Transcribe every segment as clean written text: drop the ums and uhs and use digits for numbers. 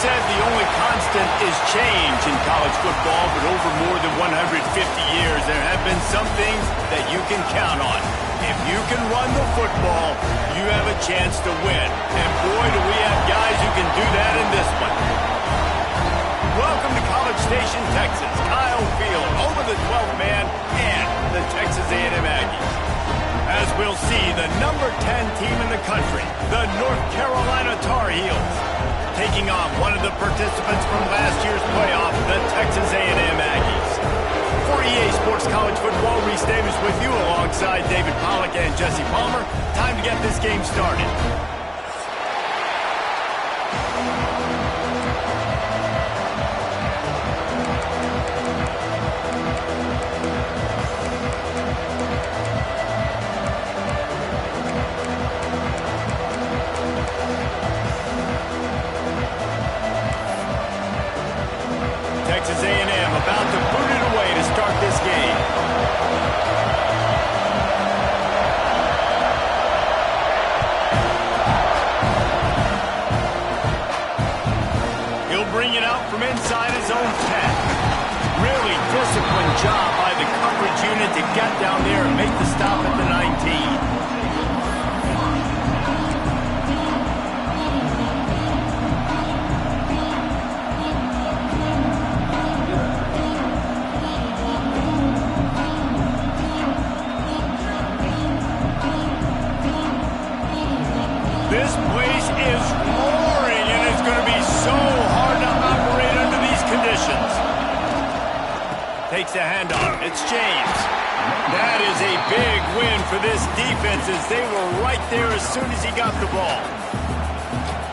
said the only constant is change in college football, but over more than 150 years, there have been some things that you can count on. If you can run the football, you have a chance to win. And boy, do we have guys who can do that in this one. Welcome to College Station, Texas. Kyle Field over the 12th man and the Texas A&M Aggies. As we'll see, the number 10 team in the country, the North Carolina Tar Heels, taking on one of the participants from last year's playoff, the Texas A&M Aggies. For EA Sports College Football, Reese Davis with you alongside David Pollack and Jesse Palmer. Time to get this game started. Texas A&M about to put it away to start this game. He'll bring it out from inside his own 10. Really disciplined job by the coverage unit to get down there and make the stop at the 19. This place is roaring, and it's going to be so hard to operate under these conditions. Takes the handoff. It's James. That is a big win for this defense as they were right there as soon as he got the ball.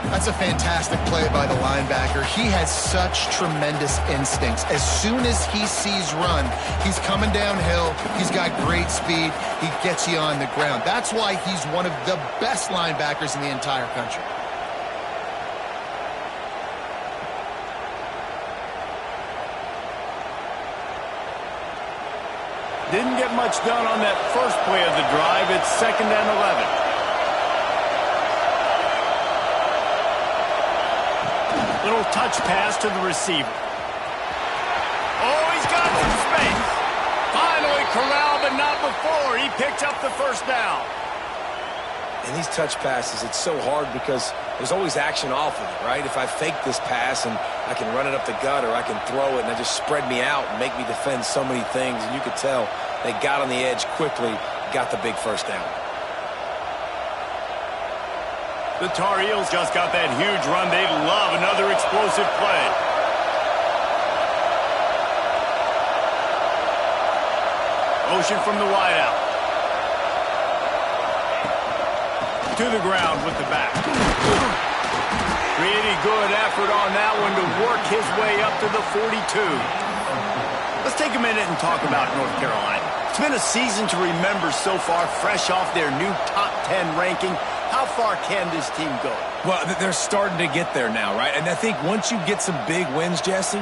That's a fantastic play by the linebacker. He has such tremendous instincts. As soon as he sees run, he's coming downhill. He's got great speed. He gets you on the ground. That's why he's one of the best linebackers in the entire country. Didn't get much done on that first play of the drive. It's 2nd and 11. Little touch pass to the receiver. Oh, he's got some space. Finally corralled, but not before. He picked up the first down. And these touch passes, it's so hard because there's always action off of it, right? If I fake this pass and I can run it up the gut or I can throw it and I just spread me out and make me defend so many things. And you could tell they got on the edge quickly, got the big first down. The Tar Heels just got that huge run. They'd love another explosive play. Motion from the wideout. To the ground with the back. Pretty good effort on that one to work his way up to the 42. Let's take a minute and talk about North Carolina. It's been a season to remember so far, fresh off their new top 10 ranking. How far can this team go? Well, they're starting to get there now, right? And I think once you get some big wins, Jesse,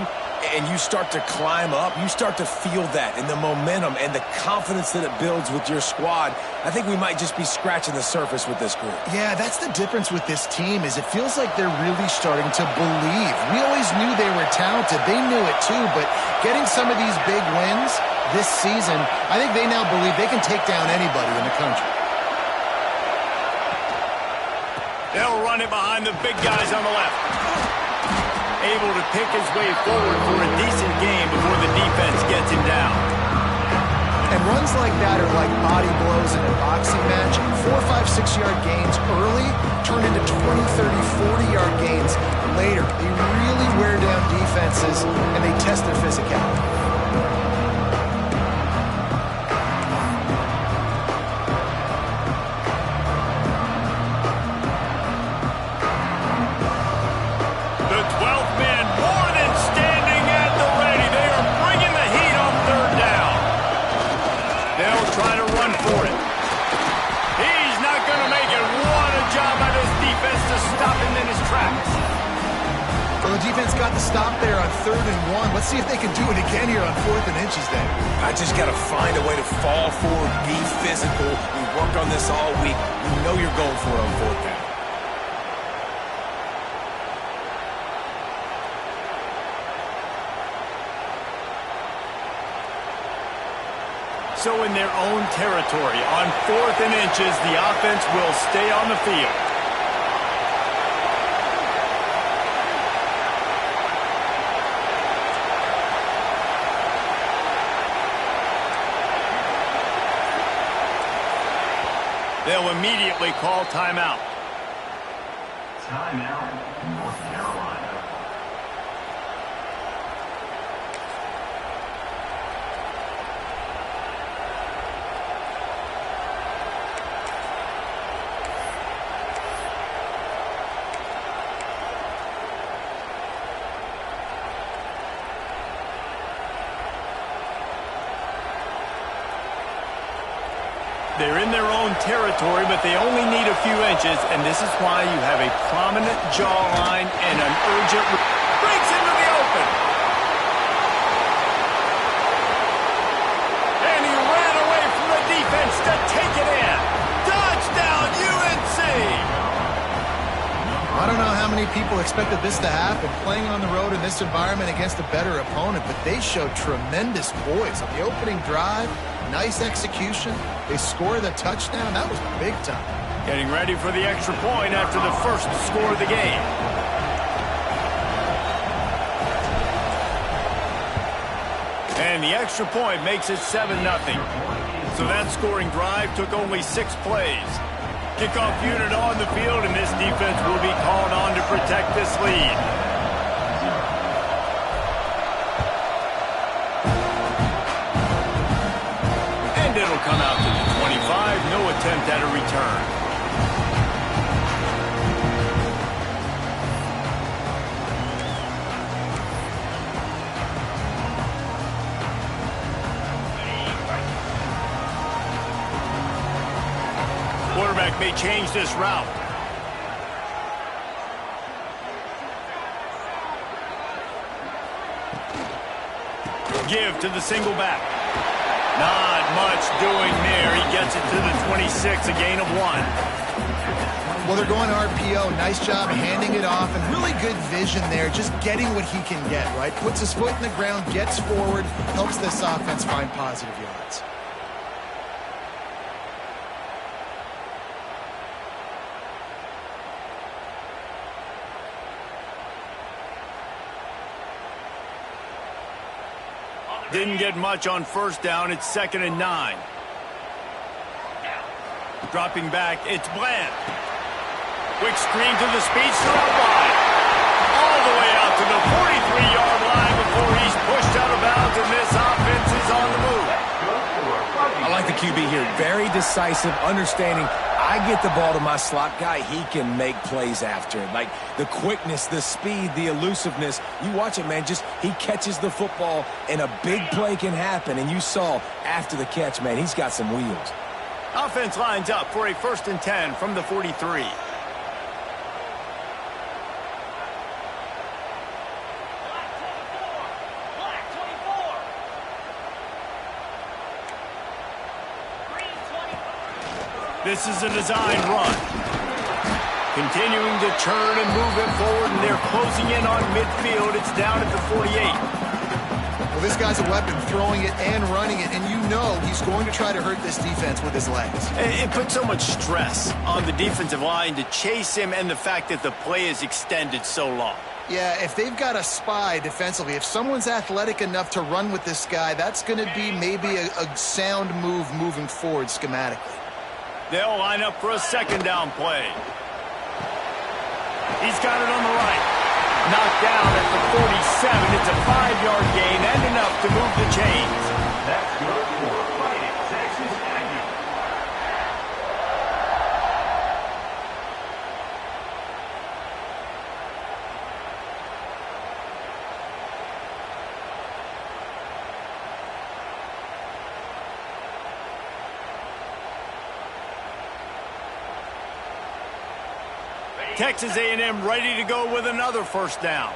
and you start to climb up, you start to feel that and the momentum and the confidence that it builds with your squad. I think we might just be scratching the surface with this group. Yeah, that's the difference with this team is it feels like they're really starting to believe. We always knew they were talented. They knew it too, but getting some of these big wins this season, I think they now believe they can take down anybody in the country. They'll run it behind the big guys on the left. Able to pick his way forward for a decent game before the defense gets him down. And runs like that are like body blows in a boxing match. 4, 5, 6-yard gains early turn into 20, 30, 40-yard gains later. They really wear down defenses, and they test their physicality. Defense got the stop there on 3rd and 1. Let's see if they can do it again here on 4th and inches then. I just got to find a way to fall forward, be physical. We worked on this all week. You know you're going for it on 4th down. so in their own territory. On 4th and inches, the offense will stay on the field. They'll immediately call timeout. Timeout, North Carolina. They're in their own territory, but they only need a few inches, and this is why you have a prominent jawline and an urgent breaks into the open. And he ran away from the defense to take it in. Touchdown, UNC! I don't know how many people expected this to happen, playing on the road in this environment against a better opponent, but they showed tremendous poise on the opening drive. Nice execution. They score the touchdown. That was big time. Getting ready for the extra point after the first score of the game. And the extra point makes it 7-0. So that scoring drive took only 6 plays. Kickoff unit on the field, and this defense will be called on to protect this lead. It'll come out to the 25. No attempt at a return. Quarterback may change this route. Give to the single back. Not much doing there. He gets it to the 26, a gain of 1. Well, they're going RPO. Nice job handing it off, and really good vision there, just getting what he can get, right? Puts his foot in the ground, gets forward, helps this offense find positive yards. Didn't get much on first down. It's 2nd and 9. Dropping back, it's Bland. Quick screen to the speedster out wide. All the way out to the 43-yard line before he's pushed out of bounds, and this offense is on the move. I like the QB here. Very decisive, understanding. I get the ball to my slot guy, he can make plays after it. Like the quickness, the speed, the elusiveness. You watch it, man. Just he catches the football, and a big play can happen. And you saw after the catch, man, he's got some wheels. Offense lines up for a 1st and 10 from the 43. This is a design run. Continuing to turn and move it forward, and they're closing in on midfield. It's down at the 48. Well, this guy's a weapon, throwing it and running it, and you know he's going to try to hurt this defense with his legs. It puts so much stress on the defensive line to chase him, and the fact that the play is extended so long. Yeah, if they've got a spy defensively, if someone's athletic enough to run with this guy, that's going to be maybe a sound move moving forward schematically. They'll line up for a 2nd down play. He's got it on the right. Knocked down at the 47. It's a 5-yard gain and enough to move the chains. That's good for Fighting Texas Aggies. Texas A&M ready to go with another 1st down.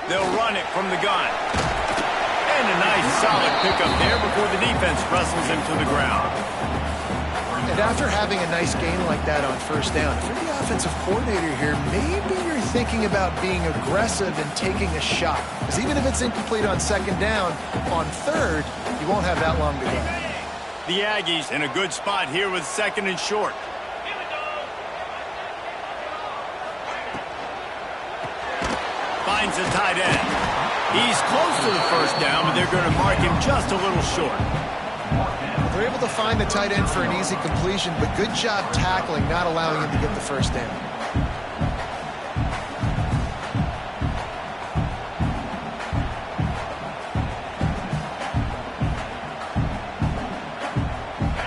They'll run it from the gun. And a nice solid pickup there before the defense wrestles him to the ground. And after having a nice gain like that on first down, if you're the offensive coordinator here, maybe you're thinking about being aggressive and taking a shot. Because even if it's incomplete on second down, on third, you won't have that long to go. The Aggies in a good spot here with second and short. Finds the tight end. He's close to the first down, but they're going to mark him just a little short. They're able to find the tight end for an easy completion, but good job tackling, not allowing him to get the first down.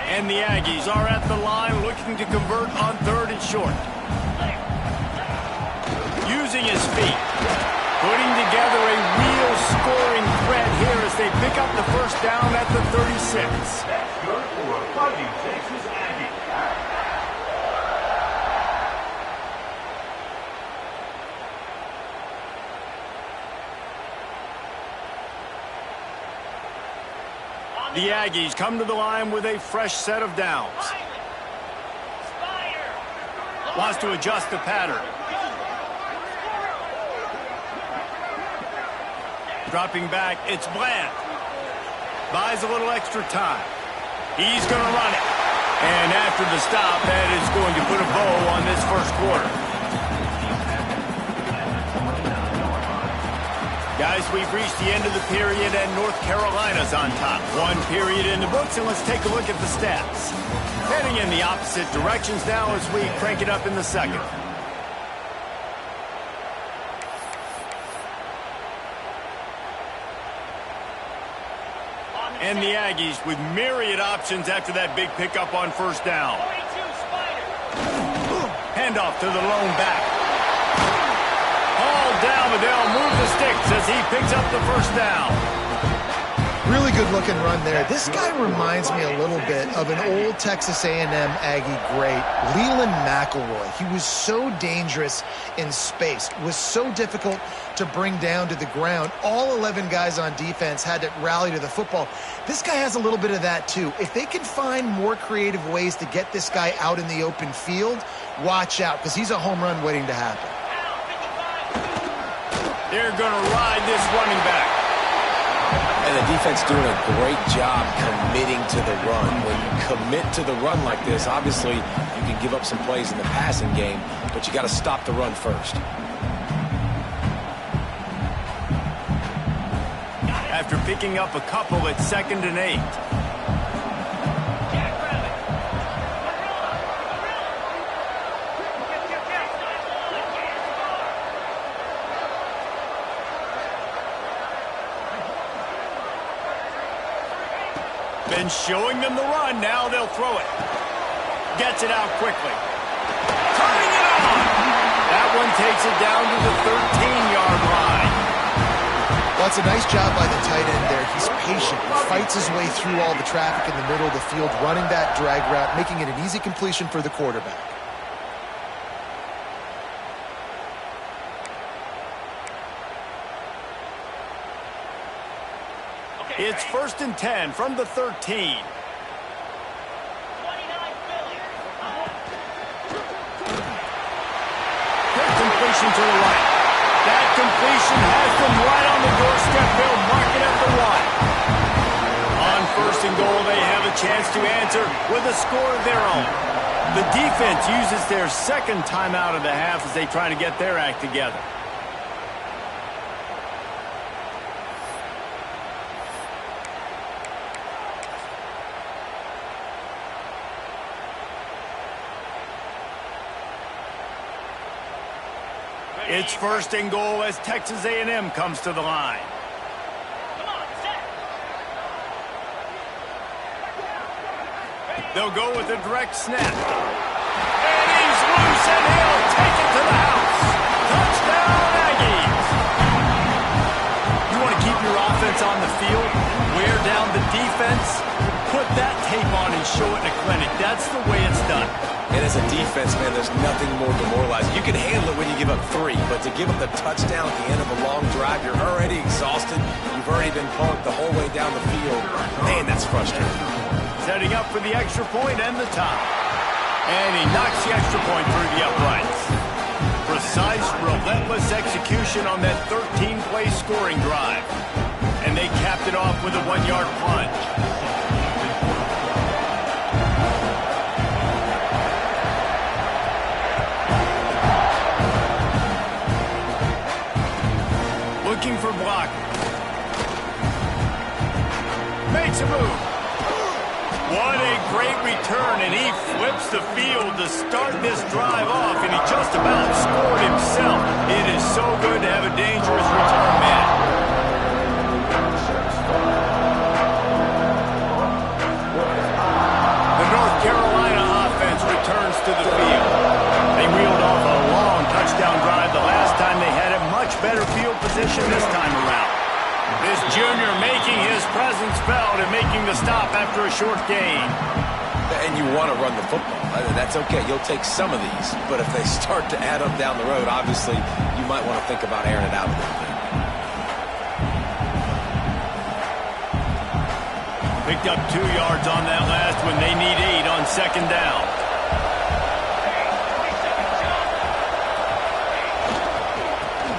And the Aggies are at the line looking to convert on third and short. Using his feet. Putting together a real scoring threat here as they pick up the first down at the 36. That's good for a Fighting Texas Aggie. The Aggies come to the line with a fresh set of downs. Wants to adjust the pattern. Dropping back, it's Bland. Buys a little extra time. He's going to run it. And after the stop, that is going to put a bow on this first quarter. Guys, we've reached the end of the period, and North Carolina's on top. One period in the books, and let's take a look at the stats. Heading in the opposite directions now as we crank it up in the second. And the Aggies with myriad options after that big pickup on first down. Handoff to the lone back. All down, but they'll move the sticks as he picks up the first down. Really good looking run there. This guy reminds me a little bit of an old Texas A&M Aggie great, Leland McElroy. He was so dangerous in space, was so difficult to bring down to the ground. All 11 guys on defense had to rally to the football. This guy has a little bit of that too. If they can find more creative ways to get this guy out in the open field, watch out, because he's a home run waiting to happen. They're going to ride this running back. And the defense doing a great job committing to the run. When you commit to the run like this, obviously you can give up some plays in the passing game, but you got to stop the run first. After picking up a couple at 2nd and 8. Been showing them the run. Now they'll throw it. Gets it out quickly. Turning it on. That one takes it down to the 13-yard line. Well, it's a nice job by the tight end there. He's patient. He fights his way through all the traffic in the middle of the field, running that drag route, making it an easy completion for the quarterback. It's 1st and 10 from the 13. Quick completion to the right. That completion has them right on the doorstep. They'll mark it at the 1. On 1st and goal, they have a chance to answer with a score of their own. The defense uses their second timeout of the half as they try to get their act together. It's 1st and goal as Texas A&M comes to the line. They'll go with a direct snap. And he's loose, and he'll take it to the house. Touchdown, Aggies. You want to keep your offense on the field, wear down the defense, put that tape on and show it in a clinic. That's the way it's done. And as a defense, man, there's nothing more demoralizing. You can handle it when you give up 3, but to give up the touchdown at the end of a long drive, you're already exhausted. You've already been punked the whole way down the field. Man, that's frustrating. setting up for the extra point and the tie. And he knocks the extra point through the uprights. Precise, relentless execution on that 13-play scoring drive. And they capped it off with a 1-yard plunge. Looking for block. Makes a move. What a great return, and he flips the field to start this drive off, and he just about scored himself. It is so good to have a dangerous return man. The North Carolina offense returns to the field. They reeled off a long touchdown drive the last time they had it. Much better field position this time around. This junior making his presence felt and making the stop after a short gain. And you want to run the football. That's okay. You'll take some of these. But if they start to add up down the road, obviously, you might want to think about airing it out a little bit. Picked up 2 yards on that last one. They need 8 on second down.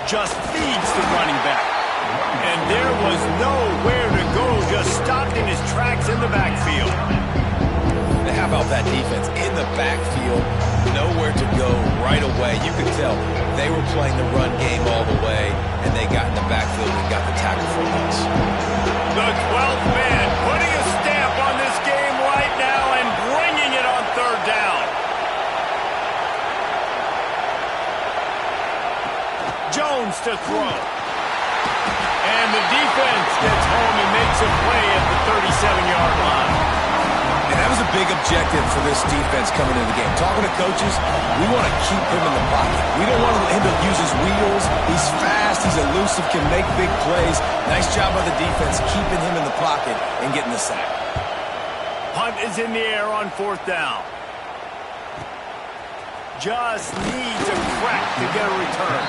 Just feeds the running back. And there was nowhere to go, just stopped in his tracks in the backfield. How about that defense in the backfield, nowhere to go right away. You could tell they were playing the run game all the way, and they got in the backfield and got the tackle for loss. The 12th man putting a stamp on this game right now and bringing it on third down. Jones to throw. And the defense gets home and makes a play at the 37-yard line. And that was a big objective for this defense coming into the game. Talking to coaches, we want to keep him in the pocket. We don't want him to use his wheels. He's fast, he's elusive, can make big plays. Nice job by the defense keeping him in the pocket and getting the sack. Punt is in the air on fourth down. Just needs a crack to get a return.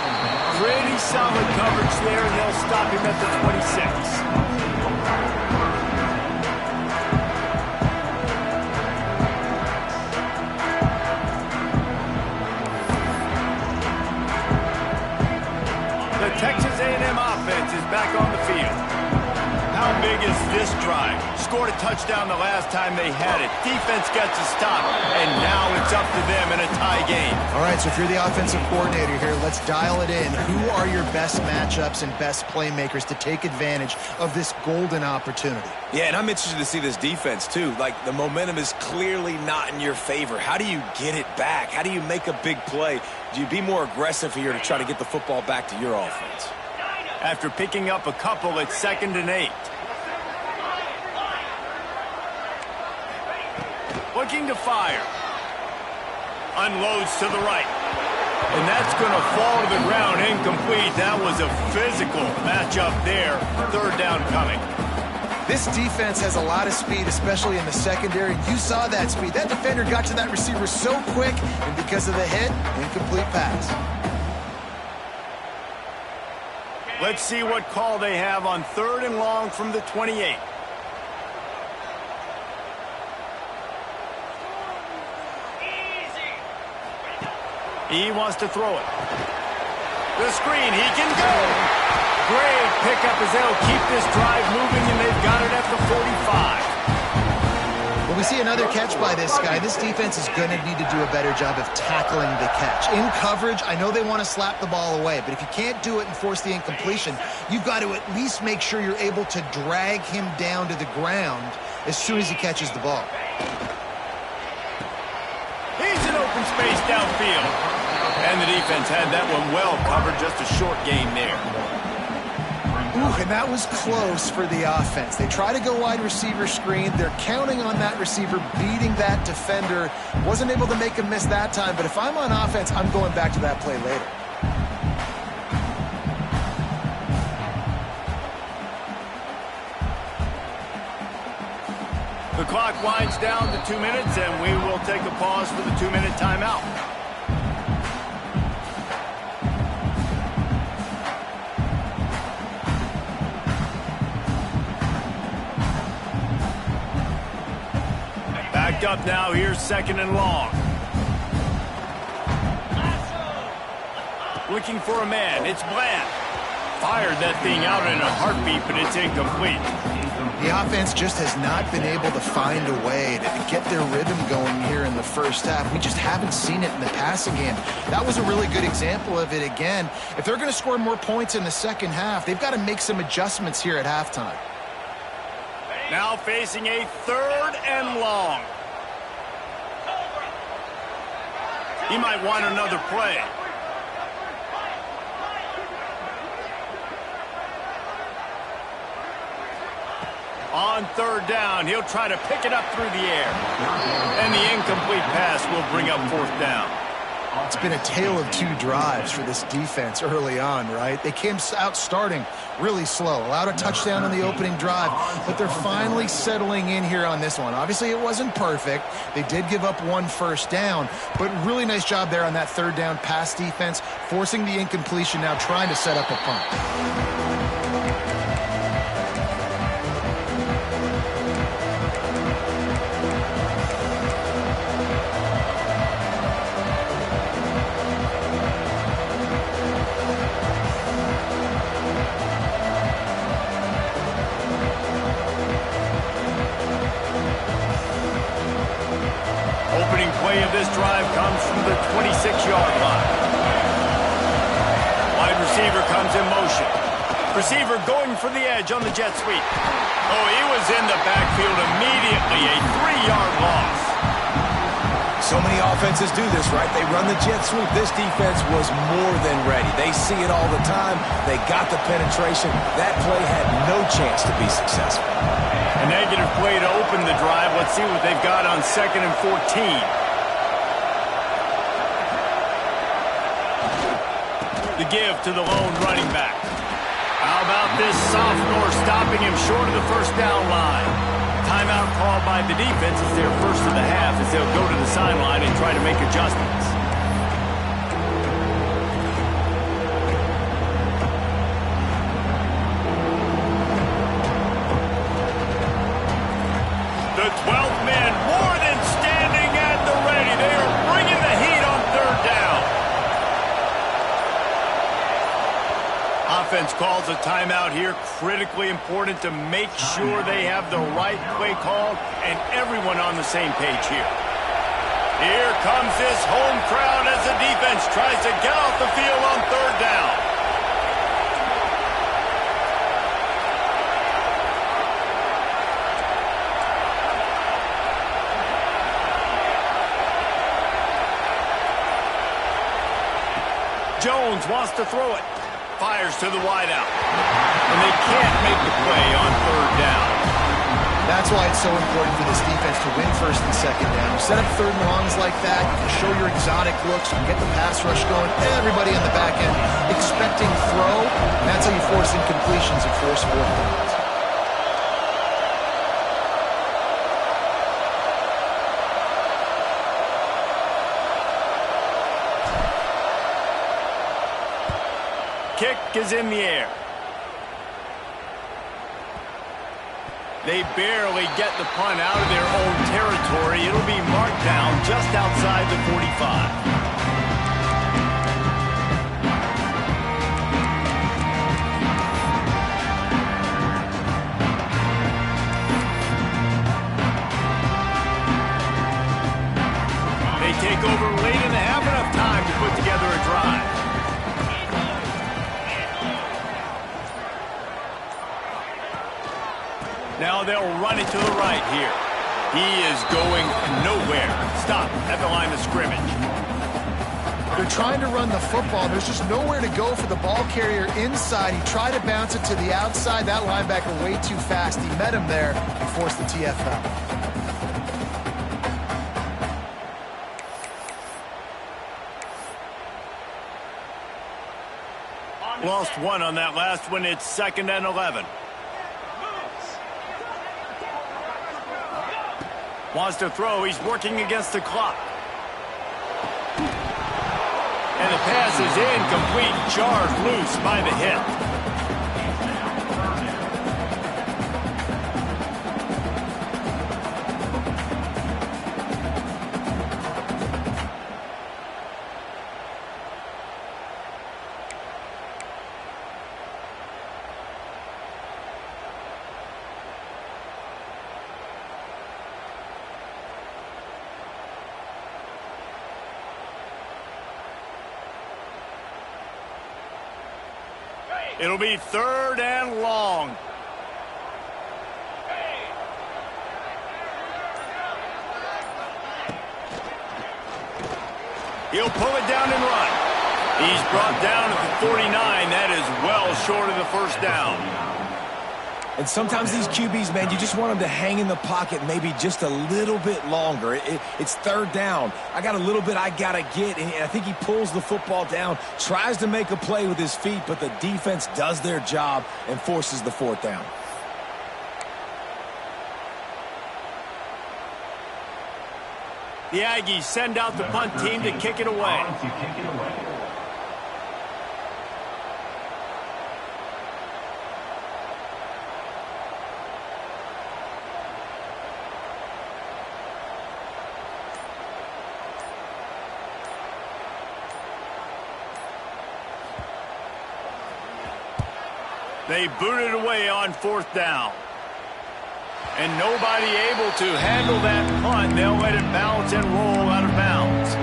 Pretty solid coverage there, and they'll stop him at the 26. The Texas A&M offense is back on the field. How big is this drive? Scored a touchdown the last time they had it. Defense gets a stop, and now it's up to them in a tie game. All right, so if you're the offensive coordinator here, let's dial it in. Who are your best matchups and best playmakers to take advantage of this golden opportunity? Yeah, and I'm interested to see this defense, too. Like, the momentum is clearly not in your favor. How do you get it back? How do you make a big play? Do you be more aggressive here to try to get the football back to your offense? After picking up a couple, it's 2nd and 8. Looking to fire. Unloads to the right. And that's going to fall to the ground incomplete. That was a physical matchup there. Third down coming. This defense has a lot of speed, especially in the secondary. You saw that speed. That defender got to that receiver so quick, and because of the hit, incomplete pass. Let's see what call they have on 3rd and long from the 28. He wants to throw it. The screen, he can go. Great pickup as they'll keep this drive moving, and they've got it at the 45. When we see another catch by this guy, this defense is going to need to do a better job of tackling the catch. In coverage, I know they want to slap the ball away, but if you can't do it and force the incompletion, you've got to at least make sure you're able to drag him down to the ground as soon as he catches the ball. He's in open space downfield. And the defense had that one well covered, just a short gain there. Ooh, and that was close for the offense. They try to go wide receiver screen. They're counting on that receiver beating that defender. Wasn't able to make him miss that time, but if I'm on offense, I'm going back to that play later. The clock winds down to 2 minutes, and we will take a pause for the 2-minute timeout. picked up now. Here's 2nd and long. Looking for a man. It's Bland. Fired that thing out in a heartbeat, but it's incomplete. The offense just has not been able to find a way to get their rhythm going here in the first half. We just haven't seen it in the passing game. That was a really good example of it again. If they're going to score more points in the second half, they've got to make some adjustments here at halftime. Now facing a 3rd and long. He might want another play. On 3rd down, he'll try to pick it up through the air. And the incomplete pass will bring up 4th down. It's been a tale of 2 drives for this defense early on, right? They came out starting really slow, allowed a touchdown on the opening drive, but they're finally settling in here on this one. Obviously, it wasn't perfect. They did give up 1 first down, but really nice job there on that 3rd down pass defense, forcing the incompletion, now trying to set up a punt. This drive comes from the 26-yard line. Wide receiver comes in motion. Receiver going for the edge on the jet sweep. Oh, he was in the backfield immediately. A 3-yard loss. So many offenses do this, right? They run the jet sweep. This defense was more than ready. They see it all the time. They got the penetration. That play had no chance to be successful. A negative play to open the drive. Let's see what they've got on 2nd and 14. The give to the lone running back. How about this sophomore stopping him short of the 1st down line? Timeout called by the defense is their first of the half as they'll go to the sideline and try to make adjustments. The 12th man more than standing at the ready. They are bringing the heat on 3rd down. Offense calls a timeout here. Critically important to make sure they have the right play called and everyone on the same page here. Here comes this home crowd as the defense tries to get off the field on 3rd down. Jones wants to throw it. Fires to the wideout. And they can't make the play on 3rd down. That's why it's so important for this defense to win 1st and 2nd down. You set up 3rd and longs like that, you can show your exotic looks, you can get the pass rush going, everybody on the back end expecting throw, and that's how you force incompletions and force 4th downs. Kick is in the air. They barely get the punt out of their own territory. It'll be marked down just outside the 45. They take over late in the half, enough time to put together a drive. Now they'll run it to the right here. He is going nowhere. Stop at the line of scrimmage. They're trying to run the football. There's just nowhere to go for the ball carrier inside. He tried to bounce it to the outside. That linebacker way too fast. He met him there and forced the TFL. Lost 1 on that last one. It's 2nd and 11. Wants to throw. He's working against the clock. And the pass is incomplete. Jarred loose by the hip. It'll be 3rd and long. He'll pull it down and run. He's brought down at the 49. That is well short of the first down. And sometimes these QBs, man, you just want them to hang in the pocket maybe just a little bit longer. It's 3rd down. I got a little bit I got to get, and I think he pulls the football down, tries to make a play with his feet, but the defense does their job and forces the 4th down. The Aggies send out the punt team to kick it away. They boot it away on 4th down. And nobody able to handle that punt. They'll let it bounce and roll out of bounds.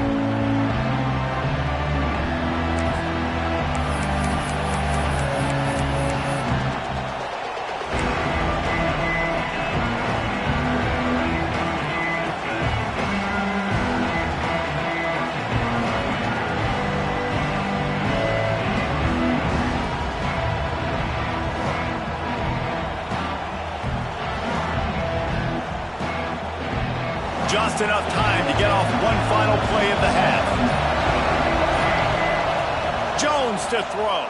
Just enough time to get off one final play of the half. Jones to throw.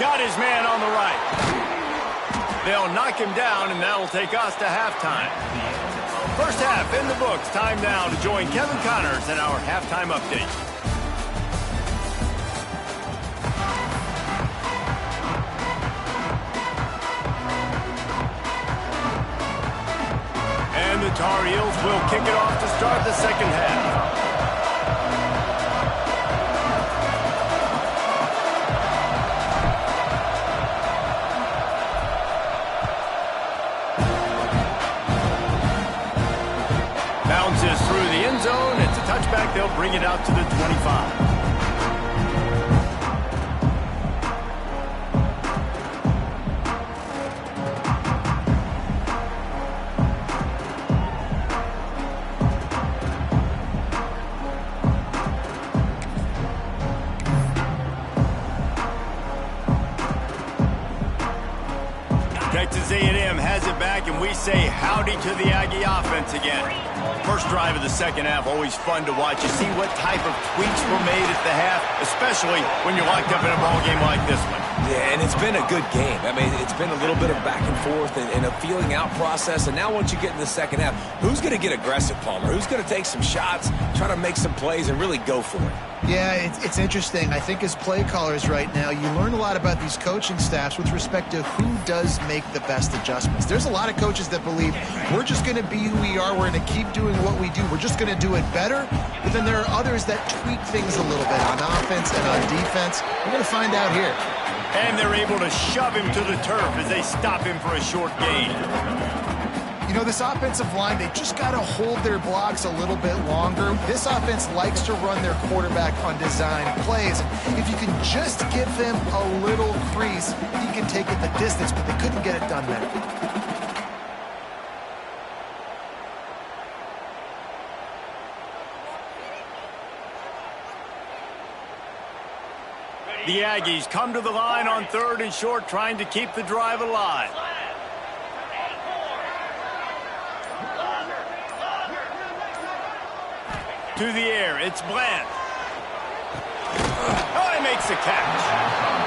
Got his man on the right. They'll knock him down, and that'll take us to halftime. First half in the books. Time now to join Kevin Connors in our halftime update. And the Tar Heels will kick it off to start the second half. Bounces through the end zone. It's a touchback. They'll bring it out to the 25. Texas A&M has it back, and we say howdy to the Aggie offense again. First drive of the second half, always fun to watch. You see what type of tweaks were made at the half, especially when you're locked up in a ball game like this one. Yeah, and it's been a good game. I mean, it's been a little bit of back and forth and a feeling out process. And now once you get in the second half, who's going to get aggressive, Palmer? Who's going to take some shots, try to make some plays, and really go for it? Yeah, it's interesting. I think as play callers right now, you learn a lot about these coaching staffs with respect to who does make the best adjustments. There's a lot of coaches that believe we're just going to be who we are. We're going to keep doing what we do. We're just going to do it better. But then there are others that tweak things a little bit on offense and on defense. We're going to find out here. And they're able to shove him to the turf as they stop him for a short gain. You know, this offensive line, they just got to hold their blocks a little bit longer. This offense likes to run their quarterback on design plays. If you can just give them a little crease, he can take it the distance, but they couldn't get it done there. The Aggies come to the line on 3rd and short, trying to keep the drive alive. To the air, it's Bland. Oh, he makes the catch.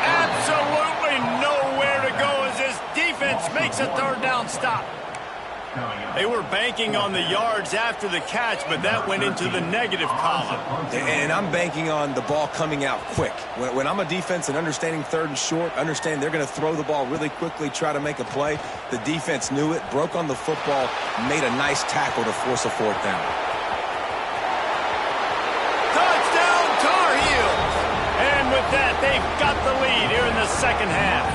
Absolutely nowhere to go as this defense makes a 3rd down stop. They were banking on the yards after the catch, but that went into the negative column. And I'm banking on the ball coming out quick. When I'm a defense and understanding 3rd and short, understand they're going to throw the ball really quickly, try to make a play. The defense knew it, broke on the football, made a nice tackle to force a 4th down. Touchdown, Tar Heels! And with that, they've got the lead here in the second half.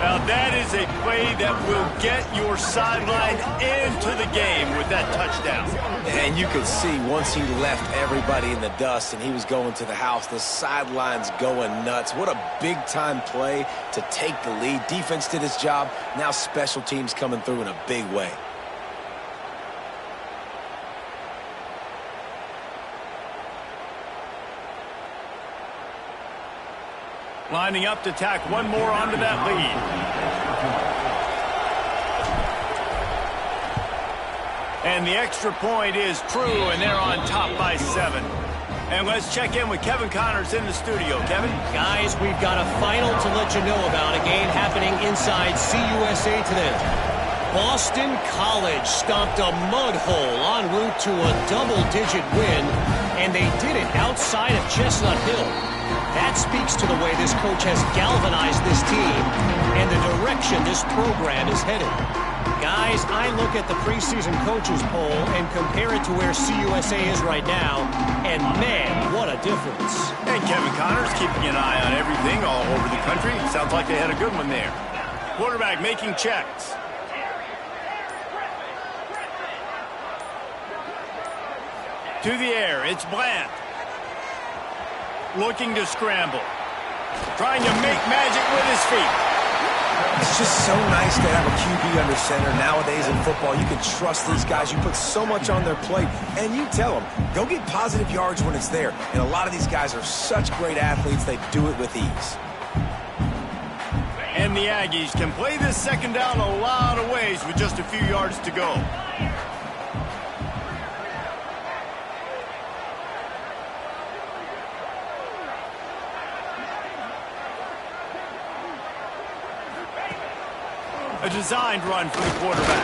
Now that is a play that will get your sideline into the game with that touchdown. And you could see once he left everybody in the dust and he was going to the house, the sidelines going nuts. What a big-time play to take the lead. Defense did its job. Now special teams coming through in a big way. Lining up to tack one more onto that lead. And the extra point is true, and they're on top by 7. And let's check in with Kevin Connors in the studio. Kevin? Guys, we've got a final to let you know about, a game happening inside CUSA today. Boston College stomped a mud hole en route to a double-digit win, and they did it outside of Chestnut Hill. That speaks to the way this coach has galvanized this team and the direction this program is headed. Guys, I look at the preseason coaches poll and compare it to where CUSA is right now, and man, what a difference. And Kevin Connors keeping an eye on everything all over the country. Sounds like they had a good one there. Quarterback making checks. To the air, it's Bland. Looking to scramble. Trying to make magic with his feet. It's just so nice to have a QB under center. Nowadays in football, you can trust these guys. You put so much on their plate, and you tell them, go get positive yards when it's there. And a lot of these guys are such great athletes, they do it with ease. And the Aggies can play this second down a lot of ways with just a few yards to go. A designed run for the quarterback.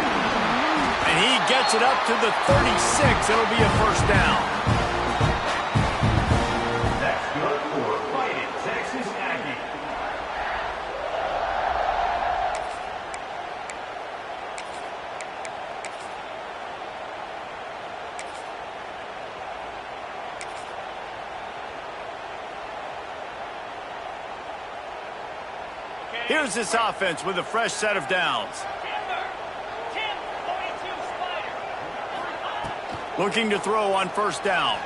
And he gets it up to the 36. It'll be a first down. That's good for Fighting Texas Aggie. Here's this offense with a fresh set of downs. Looking to throw on first down.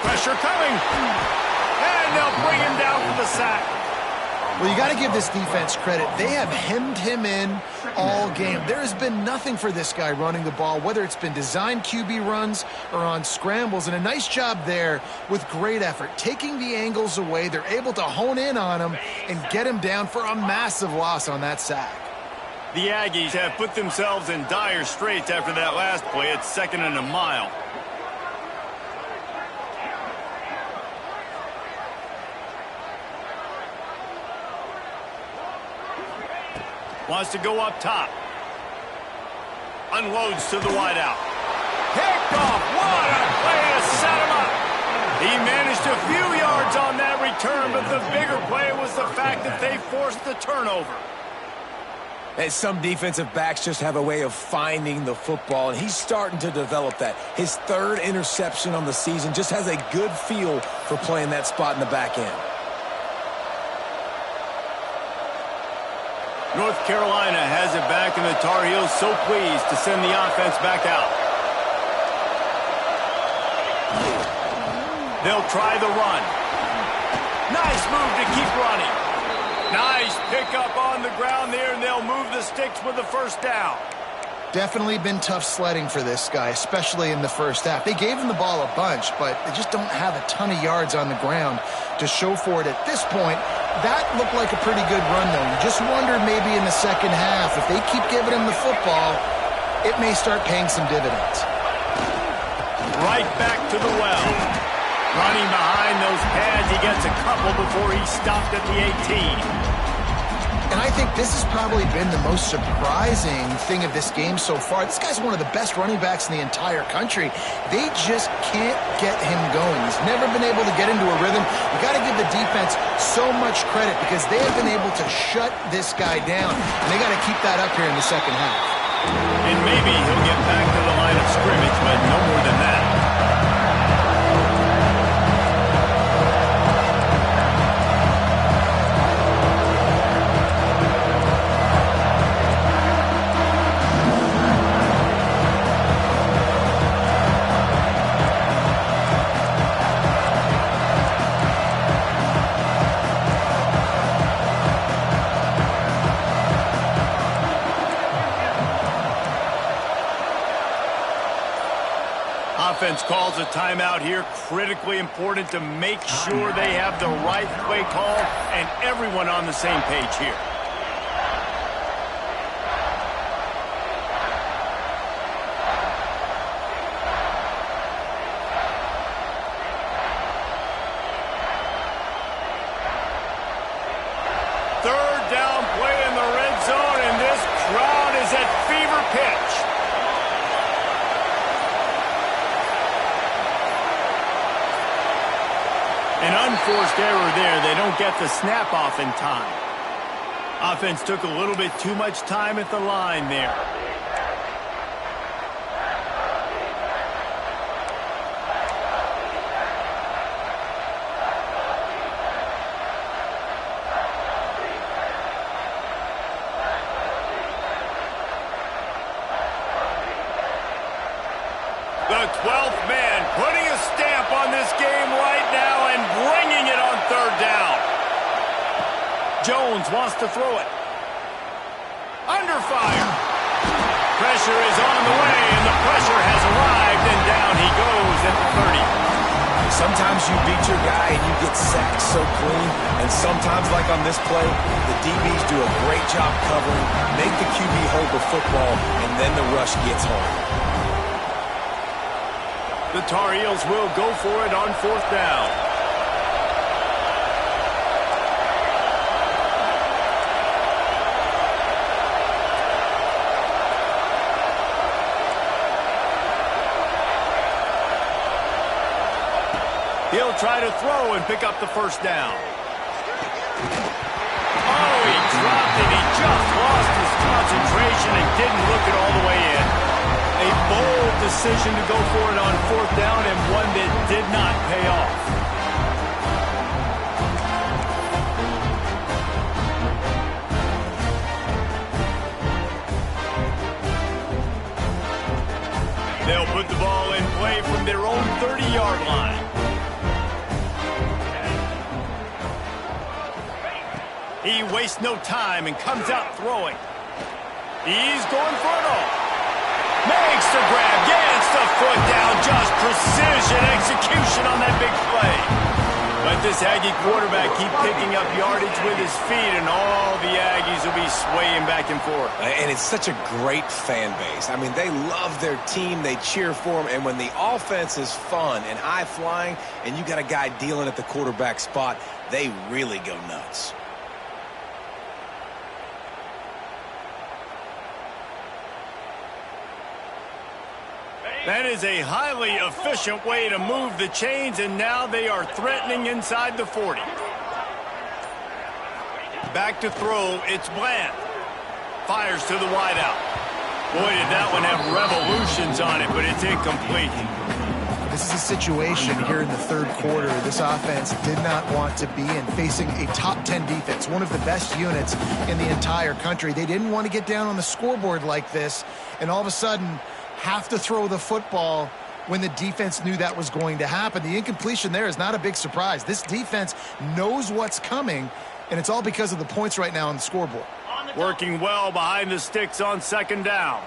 Pressure coming. And they'll bring him down for the sack. Well, you got to give this defense credit. They have hemmed him in all game. There has been nothing for this guy running the ball, whether it's been designed QB runs or on scrambles. And a nice job there with great effort. Taking the angles away, they're able to hone in on him and get him down for a massive loss on that sack. The Aggies have put themselves in dire straits after that last play. It's 2nd and a mile. Wants to go up top. Unloads to the wideout. Picked off. What a play to set him up. He managed a few yards on that return, but the bigger play was the fact that they forced the turnover. And some defensive backs just have a way of finding the football, and he's starting to develop that. His 3rd interception on the season, just has a good feel for playing that spot in the back end. North Carolina has it back, and the Tar Heels so pleased to send the offense back out. They'll try the run. Nice move to keep running. Nice pickup on the ground there, and they'll move the sticks with the first down. Definitely been tough sledding for this guy, especially in the first half. They gave him the ball a bunch, but they just don't have a ton of yards on the ground to show for it at this point. That looked like a pretty good run, though. You just wonder maybe in the second half, if they keep giving him the football, it may start paying some dividends. Right back to the well. Running behind those pads, he gets a couple before he stopped at the 18. And I think this has probably been the most surprising thing of this game so far. This guy's one of the best running backs in the entire country. They just can't get him going. He's never been able to get into a rhythm. You got to give the defense so much credit because they have been able to shut this guy down. And they got to keep that up here in the second half. And maybe he'll get back to the line of scrimmage, but no more than that. defense calls a timeout here. Critically important to make sure they have the right play call and everyone on the same page here. Third down play in the red zone, and this crowd is at fever pitch. An unforced error there. They don't get the snap off in time. Offense took a little bit too much time at the line there. The 12th man putting a stamp on this game right now and bringing it on third down. Jones wants to throw it. Under fire. Pressure is on the way, and the pressure has arrived, and down he goes at the 30. Sometimes you beat your guy and you get sacked so clean, and sometimes, like on this play, the DBs do a great job covering, make the QB hold the football, and then the rush gets home. The Tar Heels will go for it on fourth down. He'll try to throw and pick up the first down. Oh, he dropped it. He just lost his concentration and didn't look it all the way in. A bold decision to go for it on fourth down, and one that did not pay off. They'll put the ball in play from their own 30-yard line. He wastes no time and comes out throwing. He's going for it all. Makes the grab, gets the foot down, just precision execution on that big play. Let this Aggie quarterback keep picking up yardage with his feet, and all the Aggies will be swaying back and forth. And it's such a great fan base. I mean, they love their team, they cheer for them, and when the offense is fun and high-flying, and you got a guy dealing at the quarterback spot, they really go nuts. That is a highly efficient way to move the chains, and now they are threatening inside the 40. Back to throw, it's Bland. Fires to the wideout. Boy, did that one have revolutions on it, but it's incomplete. This is a situation here in the third quarter this offense did not want to be in, facing a top 10 defense, one of the best units in the entire country. They didn't want to get down on the scoreboard like this, and all of a sudden have to throw the football when the defense knew that was going to happen. The incompletion there is not a big surprise. This defense knows what's coming, and it's all because of the points right now on the scoreboard. Working well behind the sticks on second down.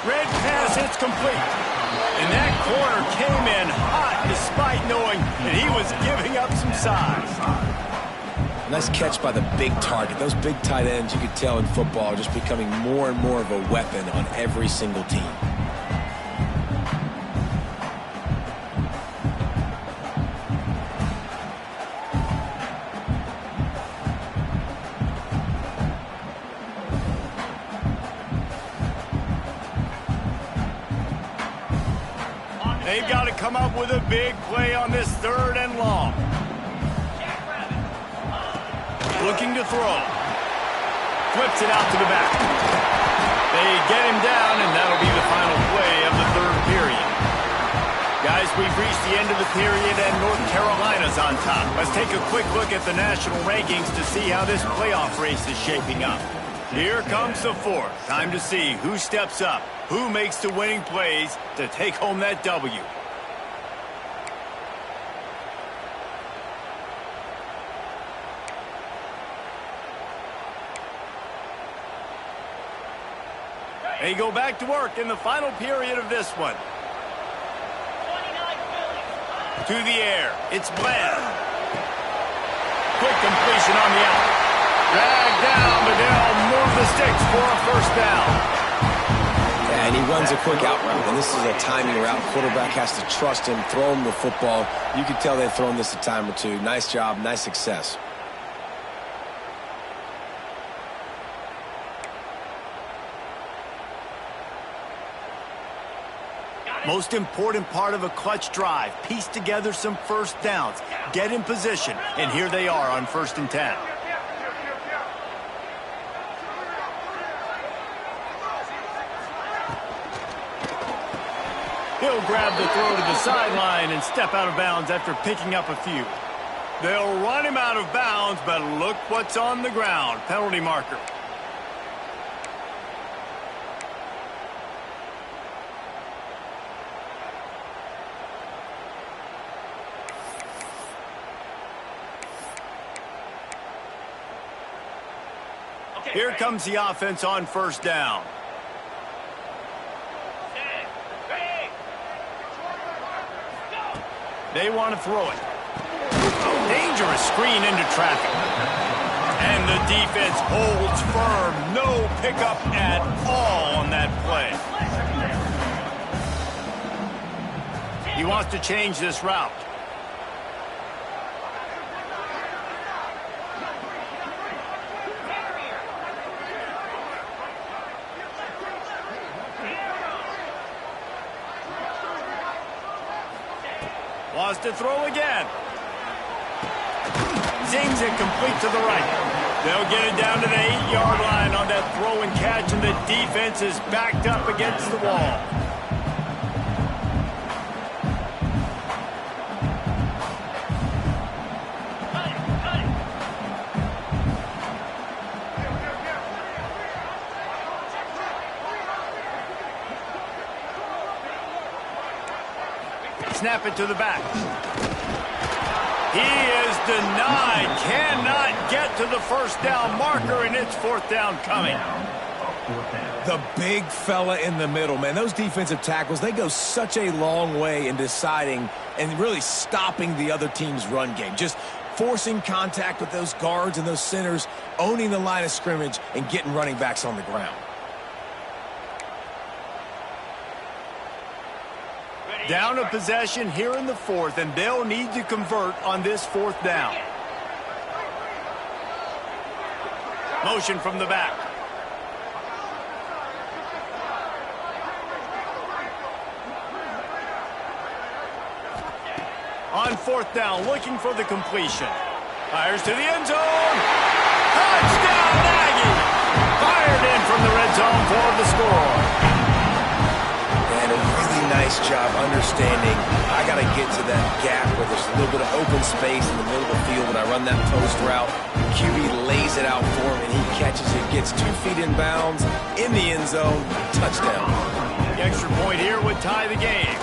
Red pass hits complete. And that corner came in hot despite knowing that he was giving up some size. Nice catch by the big target. Those big tight ends, you could tell in football, are just becoming more and more of a weapon on every single team. They've got to come up with a big play on this third and long. Looking to throw. Flips it out to the back. They get him down, and that'll be the final play of the third period. Guys, we've reached the end of the period, and North Carolina's on top. Let's take a quick look at the national rankings to see how this playoff race is shaping up. Here comes the fourth. Time to see who steps up, who makes the winning plays to take home that W. They go back to work in the final period of this one. To the air. It's Bland. Quick completion on the out. Dragged down, but they'll move the sticks for a first down. Yeah, and he runs a quick out route, and this is a timing route. Quarterback has to trust him, throw him the football. You can tell they've thrown this a time or two. Nice job, nice success. Most important part of a clutch drive. Piece together some first downs. Get in position. And here they are on 1st and 10. He'll grab the throw to the sideline and step out of bounds after picking up a few. They'll run him out of bounds, but look what's on the ground. Penalty marker. Here comes the offense on 1st down. They want to throw it. Dangerous screen into traffic. And the defense holds firm. No pickup at all on that play. He wants to change this route. Wants to throw again. Zings it complete to the right. They'll get it down to the 8-yard line on that throw and catch, and the defense is backed up against the wall. Snap it to the back. He is denied. Cannot get to the first down marker, and it's 4th down coming. The big fella in the middle, man. Those defensive tackles, they go such a long way in deciding and really stopping the other team's run game. Just forcing contact with those guards and those centers, owning the line of scrimmage, and getting running backs on the ground. Down a possession here in the 4th, and they'll need to convert on this 4th down. Motion from the back. On 4th down, looking for the completion. Fires to the end zone. Touchdown, Aggie! Fired in from the red zone for the score. Nice job understanding I got to get to that gap where there's a little bit of open space in the middle of the field when I run that post route. QB lays it out for him, and he catches it, gets 2 feet in bounds, in the end zone, touchdown. The extra point here would tie the game.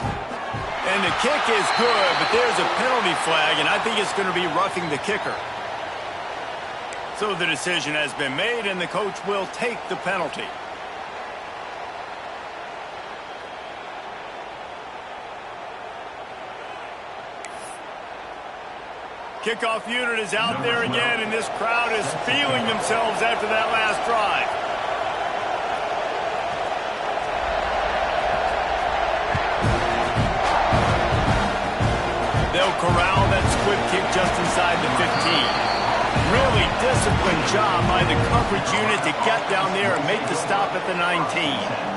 And the kick is good, but there's a penalty flag, and I think it's going to be roughing the kicker. So the decision has been made, and the coach will take the penalty. Kickoff unit is out there again, and this crowd is feeling themselves after that last drive. They'll corral that squib kick just inside the 15. Really disciplined job by the coverage unit to get down there and make the stop at the 19.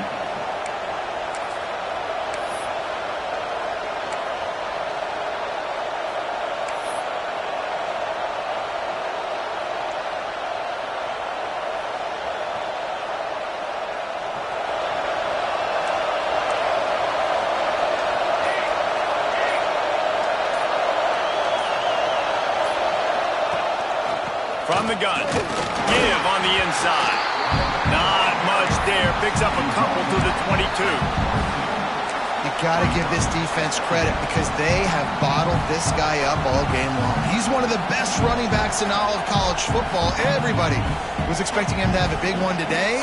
From the gun. Give on the inside. Not much there. Picks up a couple to the 22. You got to give this defense credit because they have bottled this guy up all game long. He's one of the best running backs in all of college football. Everybody was expecting him to have a big one today.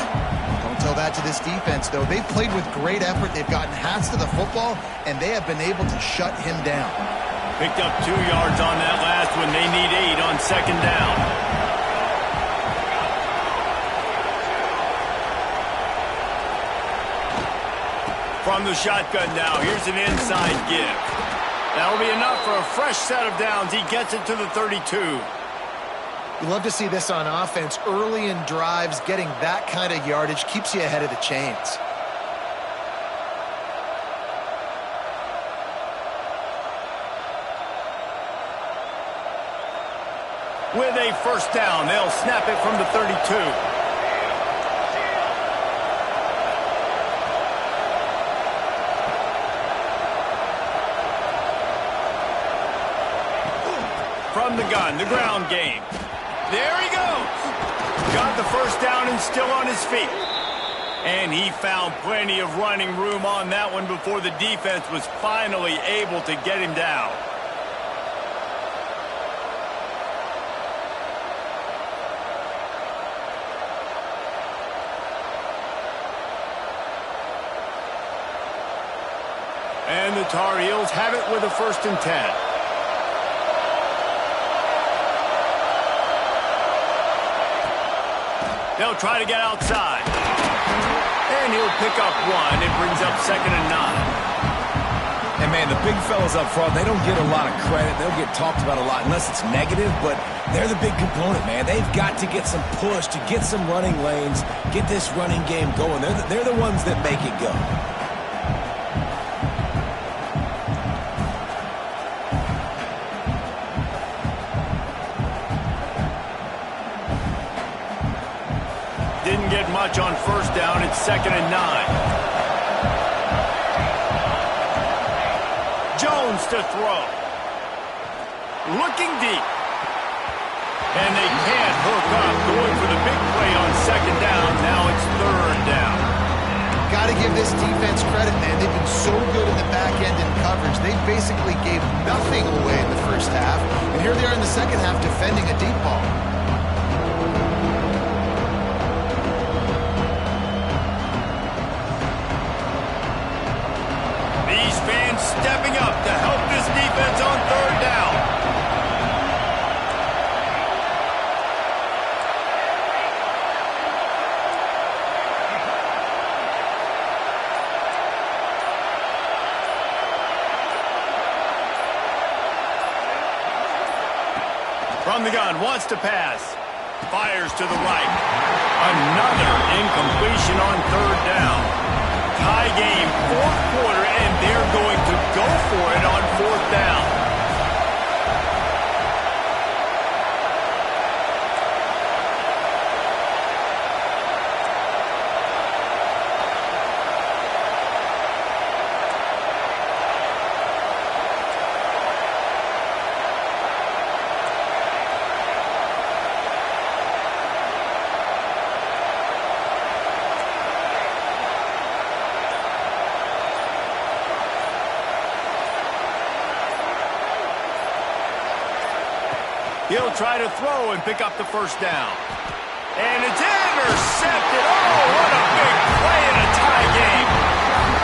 Don't tell that to this defense, though. They've played with great effort. They've gotten hats to the football, and they have been able to shut him down. Picked up 2 yards on that last one. They need 8 on second down. From the shotgun now, here's an inside give. That'll be enough for a fresh set of downs. He gets it to the 32. You love to see this on offense. Early in drives, getting that kind of yardage keeps you ahead of the chains. With a first down, they'll snap it from the 32. From the gun, the ground game. There he goes. Got the first down and still on his feet. And he found plenty of running room on that one before the defense was finally able to get him down. And the Tar Heels have it with a 1st and 10. They'll try to get outside. And he'll pick up 1. It brings up 2nd and 9. And, man, the big fellas up front, they don't get a lot of credit. They'll get talked about a lot unless it's negative, but they're the big component, man. They've got to get some push, to get some running lanes, get this running game going. They're the ones that make it go. Didn't get much on first down. It's 2nd and 9. Jones to throw. Looking deep. And they can't hook up. Going for the big play on 2nd down. Now it's 3rd down. Got to give this defense credit, man. They've been so good in the back end in coverage. They basically gave nothing away in the first half. And here they are in the second half defending a deep ball. Stepping up to help this defense on 3rd down. From the gun, wants to pass. Fires to the right. Another incompletion on 3rd down. Tie game, 4th quarter, and they're going to go for it on 4th down. He'll try to throw and pick up the first down. And it's intercepted. Oh, what a big play in a tie game.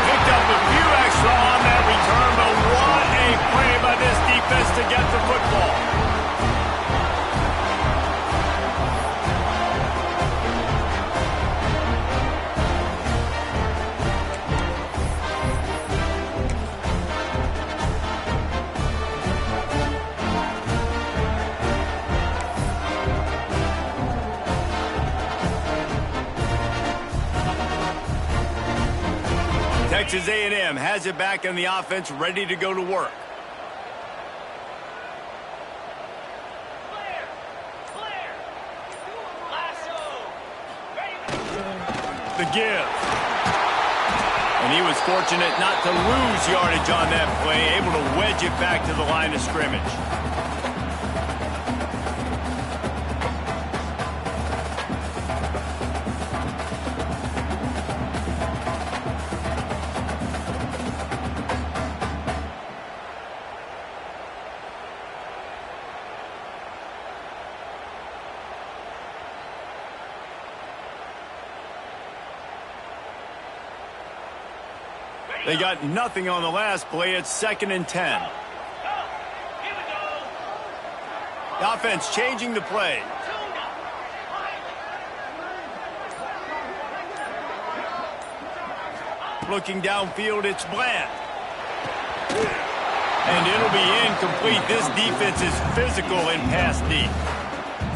Picked up a few extra on that return, but what a play by this defense to get the football. Texas A&M has it back in the offense, ready to go to work. The give. And he was fortunate not to lose yardage on that play, able to wedge it back to the line of scrimmage. They got nothing on the last play. It's 2nd and 10. The offense changing the play. Looking downfield, it's Bland. And it'll be incomplete. This defense is physical and pass deep.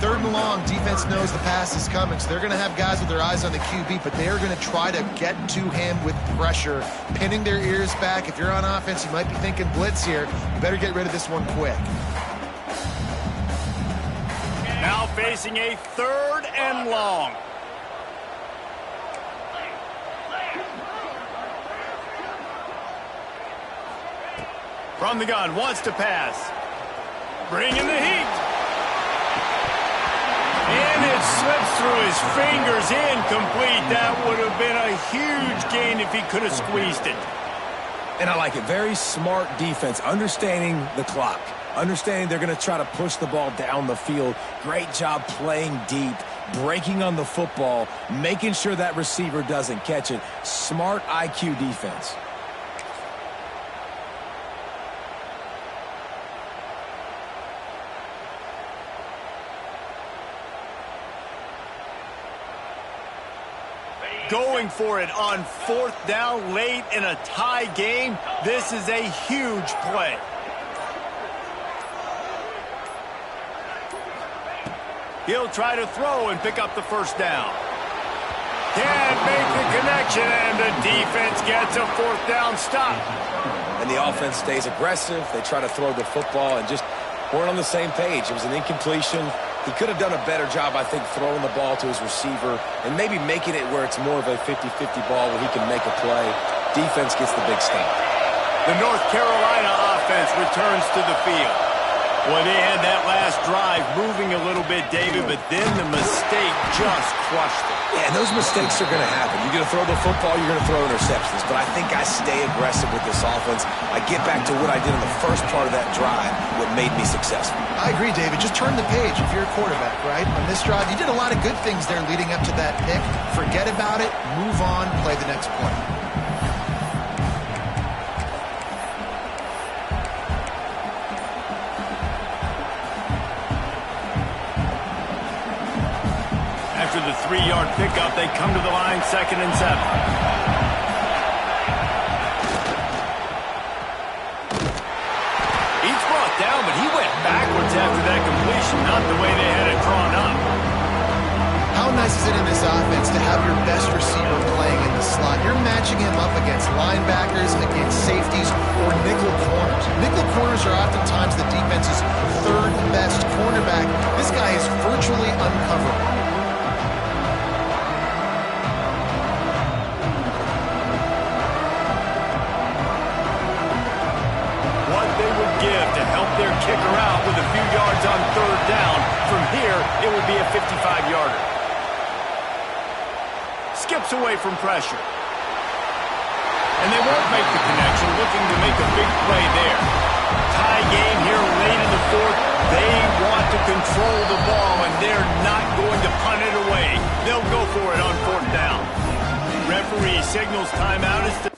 3rd and long, defense knows the pass is coming, so they're going to have guys with their eyes on the QB, but they're going to try to get to him with pressure, pinning their ears back. If you're on offense, you might be thinking blitz here. You better get rid of this one quick. Now facing a 3rd and long. From the gun, wants to pass. Bringing the heat. And it slips through his fingers, incomplete. That would have been a huge gain if he could have squeezed it. And I like it. Very smart defense, understanding the clock, understanding they're going to try to push the ball down the field. Great job playing deep, breaking on the football, making sure that receiver doesn't catch it. Smart IQ defense. Going for it on 4th down late in a tie game. This is a huge play. He'll try to throw and pick up the 1st down. Can't make the connection, and the defense gets a 4th down stop. And the offense stays aggressive. They try to throw the football and just weren't on the same page. It was an incompletion. He could have done a better job, I think, throwing the ball to his receiver and maybe making it where it's more of a 50-50 ball where he can make a play. Defense gets the big stop. The North Carolina offense returns to the field. Well, they had that last drive moving a little bit, David, but then the mistake just crushed it. Yeah, and those mistakes are going to happen. You're going to throw the football, you're going to throw interceptions. But I think I stay aggressive with this offense. I get back to what I did in the first part of that drive, what made me successful. I agree, David. Just turn the page if you're a quarterback, right? On this drive, you did a lot of good things there leading up to that pick. Forget about it, move on, play the next play. After the 3-yard pickup, they come to the line, 2nd and 7. He's brought down, but he went backwards after that completion, not the way they had it drawn up. How nice is it in this offense to have your best receiver playing in the slot? You're matching him up against linebackers, against safeties, or nickel corners. Nickel corners are oftentimes the defense's 3rd best cornerback. This guy is virtually uncoverable. Their kicker out with a few yards on 3rd down. From here, it would be a 55-yarder. Skips away from pressure. And they won't make the connection, looking to make a big play there. Tie game here late in the 4th. They want to control the ball, and they're not going to punt it away. They'll go for it on 4th down. Referee signals timeout as the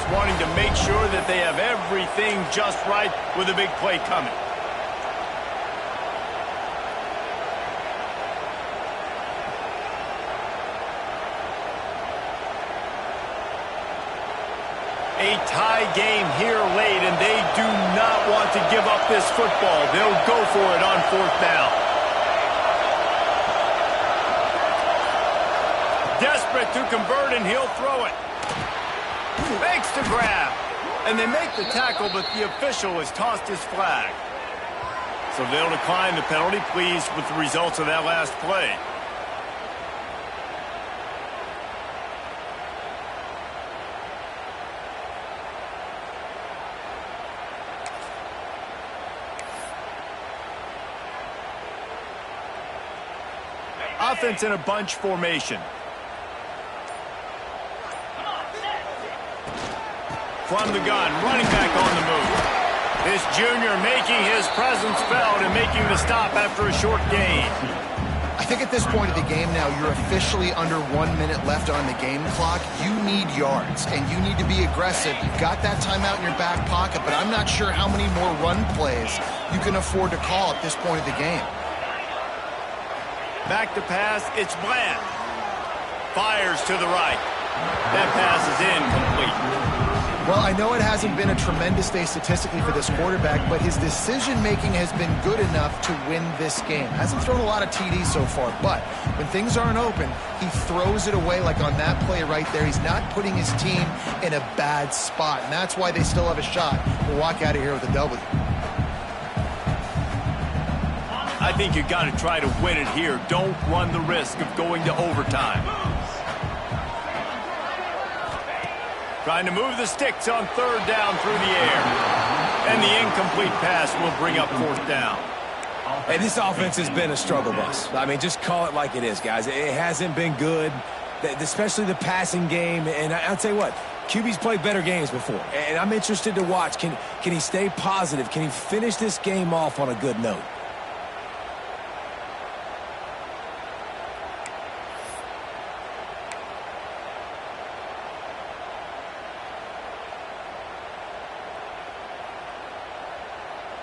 wanting to make sure that they have everything just right with a big play coming. A tie game here late, and they do not want to give up this football. They'll go for it on 4th down. Desperate to convert, and he'll throw it. Makes the grab. And they make the tackle, but the official has tossed his flag. So they'll decline the penalty, pleased with the results of that last play. Offense in a bunch formation. From the gun, running back on the move. This junior making his presence felt and making the stop after a short gain. I think at this point of the game now, you're officially under 1 minute left on the game clock. You need yards, and you need to be aggressive. You've got that timeout in your back pocket, but I'm not sure how many more run plays you can afford to call at this point of the game. Back to pass, it's Bland. Fires to the right. That pass is incomplete. Well, I know it hasn't been a tremendous day statistically for this quarterback, but his decision-making has been good enough to win this game. Hasn't thrown a lot of TDs so far, but when things aren't open, he throws it away like on that play right there. He's not putting his team in a bad spot, and that's why they still have a shot to walk out of here with a W. I think you got to try to win it here. Don't run the risk of going to overtime. Trying to move the sticks on third down through the air. And the incomplete pass will bring up fourth down. Hey, this offense has been a struggle bus. I mean, just call it like it is, guys. It hasn't been good, especially the passing game. And I'll tell you what, QB's played better games before. And I'm interested to watch. Can he stay positive? Can he finish this game off on a good note?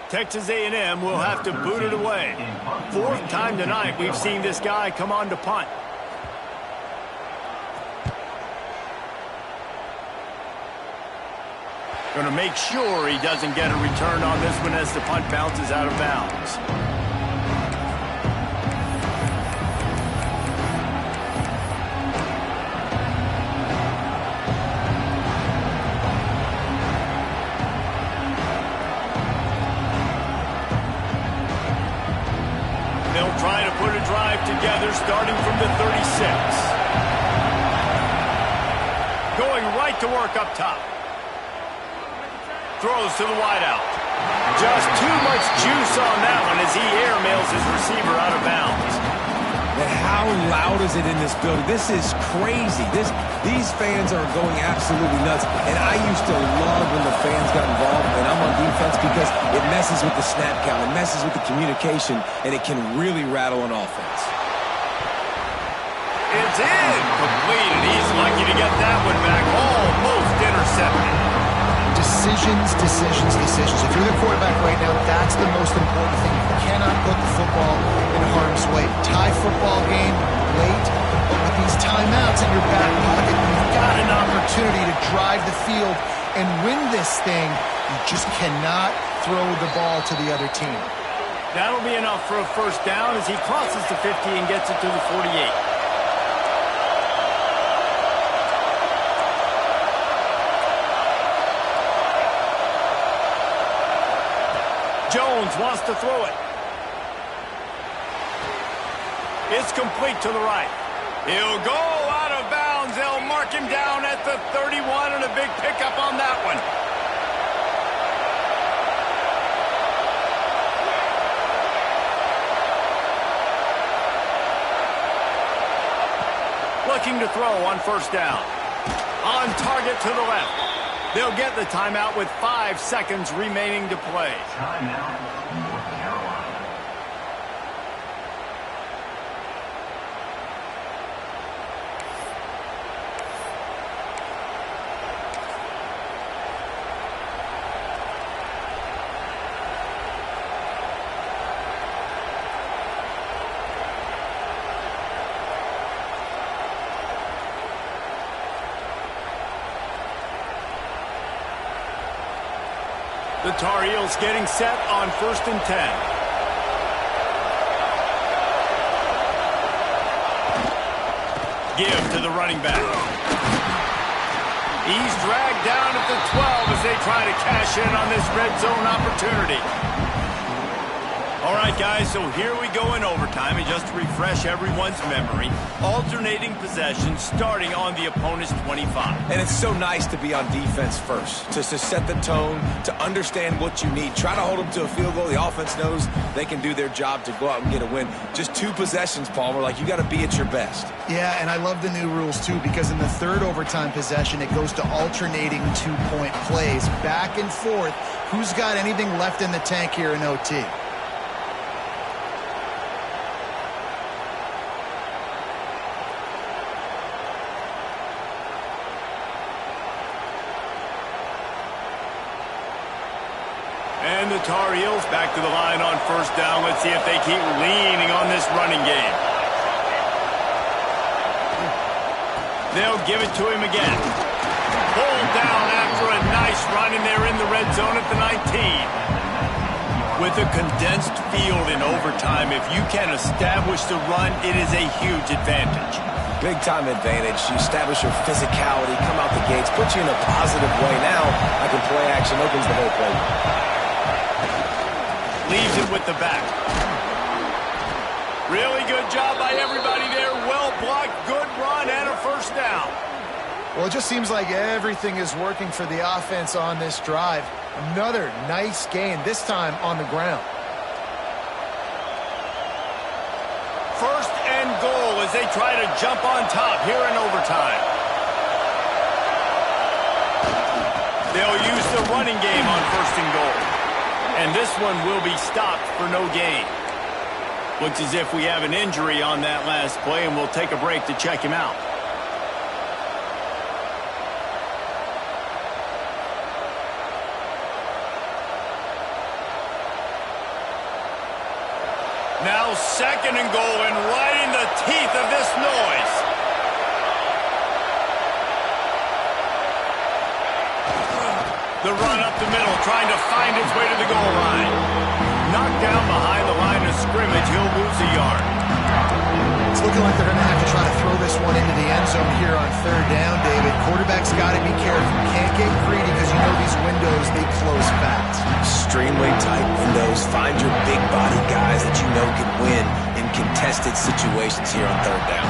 Texas A&M will have to boot it away. Fourth time tonight we've seen this guy come on to punt. Going to make sure he doesn't get a return on this one as the punt bounces out of bounds. Trying to put a drive together starting from the 36. Going right to work up top. Throws to the wideout. Just too much juice on that one as he airmails his receiver out of bounds. And how loud is it in this building? This is crazy. These fans are going absolutely nuts. And I used to love when the fans got involved when I'm on defense because it messes with the snap count. It messes with the communication, and it can really rattle an offense. It's incomplete, and he's lucky to get that one back. Almost intercepted. Decisions. If you're the quarterback right now, that's the most important thing. You cannot put the football in harm's way. Tie football game late, but with these timeouts in your back pocket, you've got an opportunity to drive the field and win this thing. You just cannot throw the ball to the other team. That'll be enough for a first down as he crosses the 50 and gets it to the 48. Jones wants to throw it. It's complete to the right. He'll go out of bounds. They'll mark him down at the 31 and a big pickup on that one. Looking to throw on first down. On target to the left. They'll get the timeout with 5 seconds remaining to play. Timeout, North Carolina. The Tar Heels getting set on 1st and 10. Give to the running back. He's dragged down at the 12 as they try to cash in on this red zone opportunity. All right, guys, so here we go in overtime. And just to refresh everyone's memory, alternating possession starting on the opponent's 25. And it's so nice to be on defense first, to set the tone, to understand what you need. Try to hold them to a field goal. The offense knows they can do their job to go out and get a win. Just 2 possessions, Palmer. Like, you got to be at your best. Yeah, and I love the new rules, too, because in the 3rd overtime possession, it goes to alternating 2-point plays back and forth Who's got anything left in the tank here in OT? And the Tar Heels back to the line on first down. Let's see if they keep leaning on this running game. They'll give it to him again. Pulled down after a nice run, and they're in the red zone at the 19. With a condensed field in overtime, if you can establish the run, it is a huge advantage. Big-time advantage. You establish your physicality, come out the gates, put you in a positive way. Now, I can play action, opens the whole play. Leaves it with the back. Really good job by everybody there. Well blocked, good run, and a first down. Well, it just seems like everything is working for the offense on this drive. Another nice gain, this time on the ground. First and goal as they try to jump on top here in overtime. They'll use the running game on first and goal. And this one will be stopped for no gain. Looks as if we have an injury on that last play, and we'll take a break to check him out. Now second and goal, and right in the teeth of this noise. The run up the middle, trying to find its way to the goal line. Knocked down behind the line of scrimmage, he'll lose a yard. It's looking like they're going to have to try to throw this one into the end zone here on third down, David. Quarterback's got to be careful. Can't get greedy because you know these windows, they close fast. Extremely tight windows. Find your big body guys that you know can win in contested situations here on third down.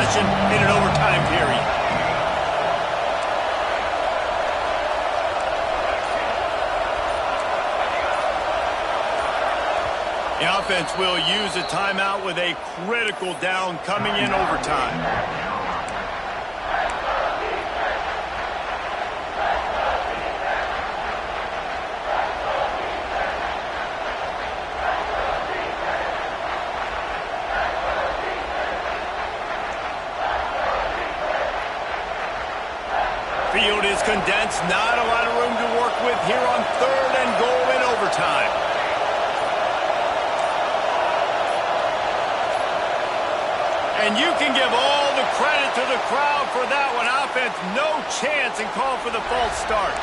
In an overtime period. The offense will use a timeout with a critical down coming in overtime. Field is condensed, not a lot of room to work with here on third and goal in overtime. And you can give all the credit to the crowd for that one. Offense, no chance, and call for the false start.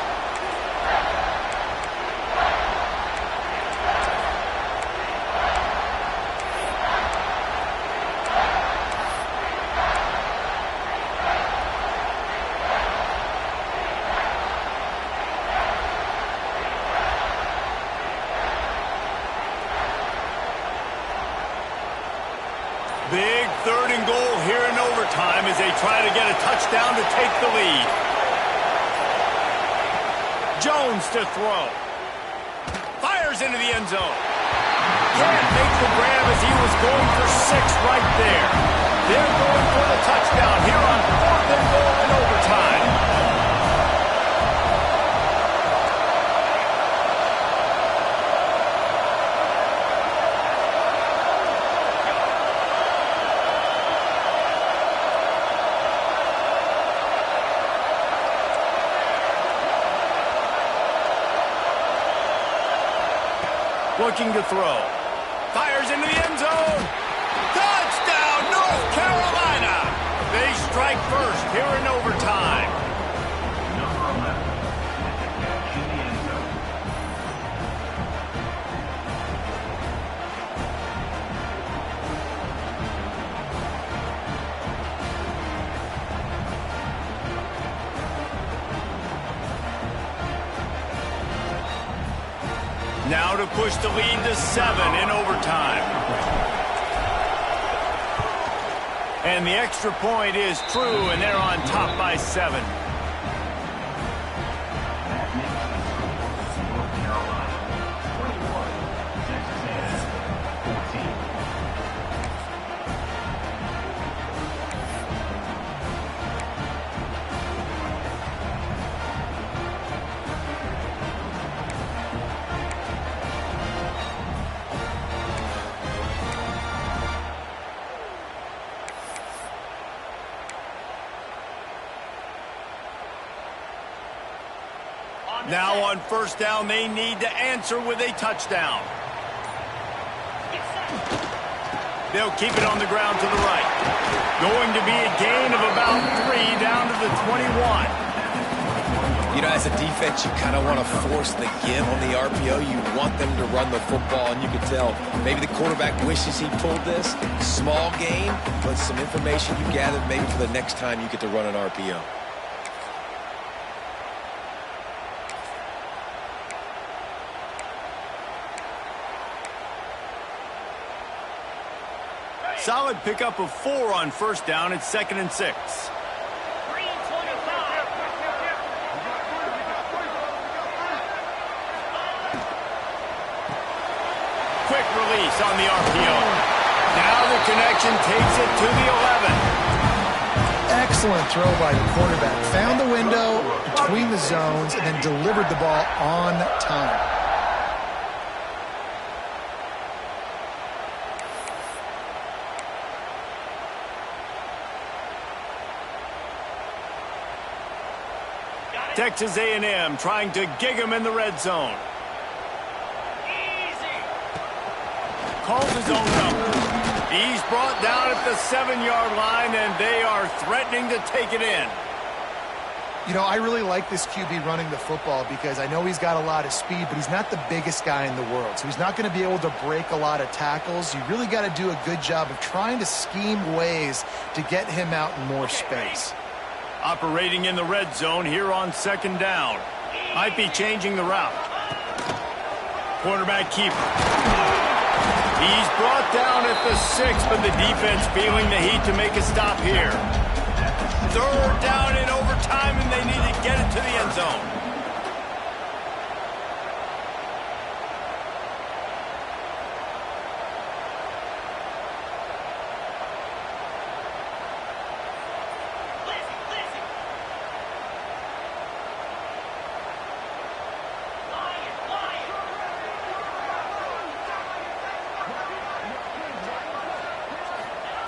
Big third and goal here in overtime as they try to get a touchdown to take the lead. Jones to throw. Fires into the end zone. Can't make the grab as he was going for 6 right there. They're going for the touchdown here on fourth and goal in overtime. Looking to throw. Fires into the end zone. Touchdown, North Carolina. They strike first here in overtime. Number 11 catch in the end zone. Now to push the lead to 7 in overtime. And the extra point is true, and they're on top by 7. Now on first down, they need to answer with a touchdown. They'll keep it on the ground to the right. Going to be a gain of about 3 down to the 21. You know, as a defense, you kind of want to force the give on the RPO. You want them to run the football, and you can tell maybe the quarterback wishes he pulled this. Small gain, but some information you gathered maybe for the next time you get to run an RPO. Solid pickup of 4 on first down. It's 2nd and 6. Quick release on the RPO. Now the connection takes it to the 11. Excellent throw by the quarterback. Found the window between the zones and then delivered the ball on time. Texas A&M trying to gig him in the red zone. Calls his own number. He's brought down at the 7-yard line, and they are threatening to take it in. You know, I really like this QB running the football because I know he's got a lot of speed, but he's not the biggest guy in the world. So he's not going to be able to break a lot of tackles. You really got to do a good job of trying to scheme ways to get him out in more space. Operating in the red zone here on 2nd down. Might be changing the route. Quarterback keeper. He's brought down at the 6, but the defense feeling the heat to make a stop here. 3rd down in overtime, and they need to get it to the end zone.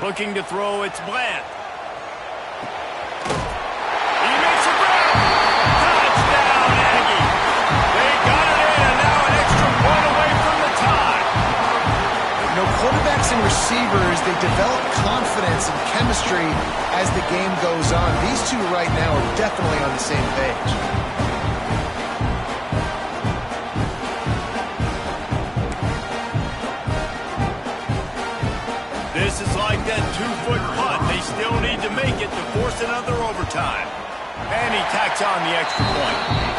Looking to throw, it's Bland. He makes a grab. Touchdown, Aggie. They got it in, and now an extra point away from the tie. You know, quarterbacks and receivers, they develop confidence and chemistry as the game goes on. These two right now are definitely on the same page. This is like that 2-foot putt. They still need to make it to force another overtime. And he tacks on the extra point.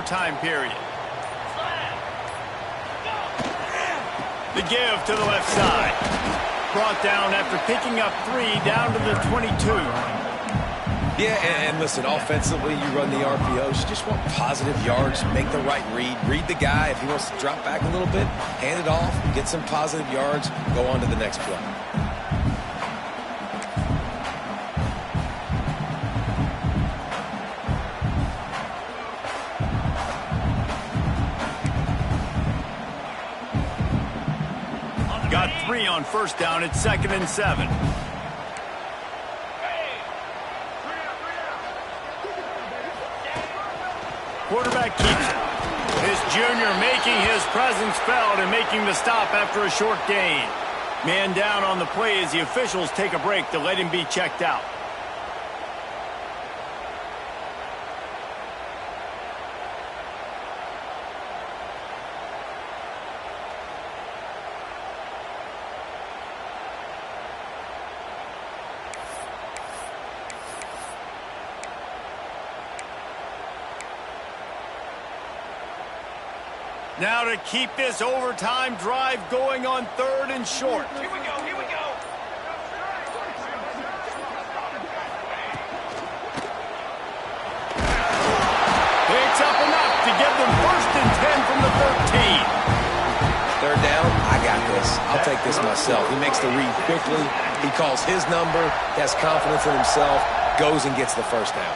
Time period. The give to the left side. Brought down after picking up 3 down to the 22. Yeah, and listen, offensively, you run the RPOs. You just want positive yards, make the right read the guy. If he wants to drop back a little bit, hand it off, get some positive yards, go on to the next play. Got 3 on first down. It's 2nd and 7. Quarterback keeps it. This junior making his presence felt and making the stop after a short gain. Man down on the play as the officials take a break to let him be checked out. Now to keep this overtime drive going on 3rd and short. Here we go, here we go. picks up enough to give them 1st and 10 from the 13. 3rd down, I got this. I'll take this myself. He makes the read quickly. He calls his number, has confidence in himself, goes and gets the 1st down.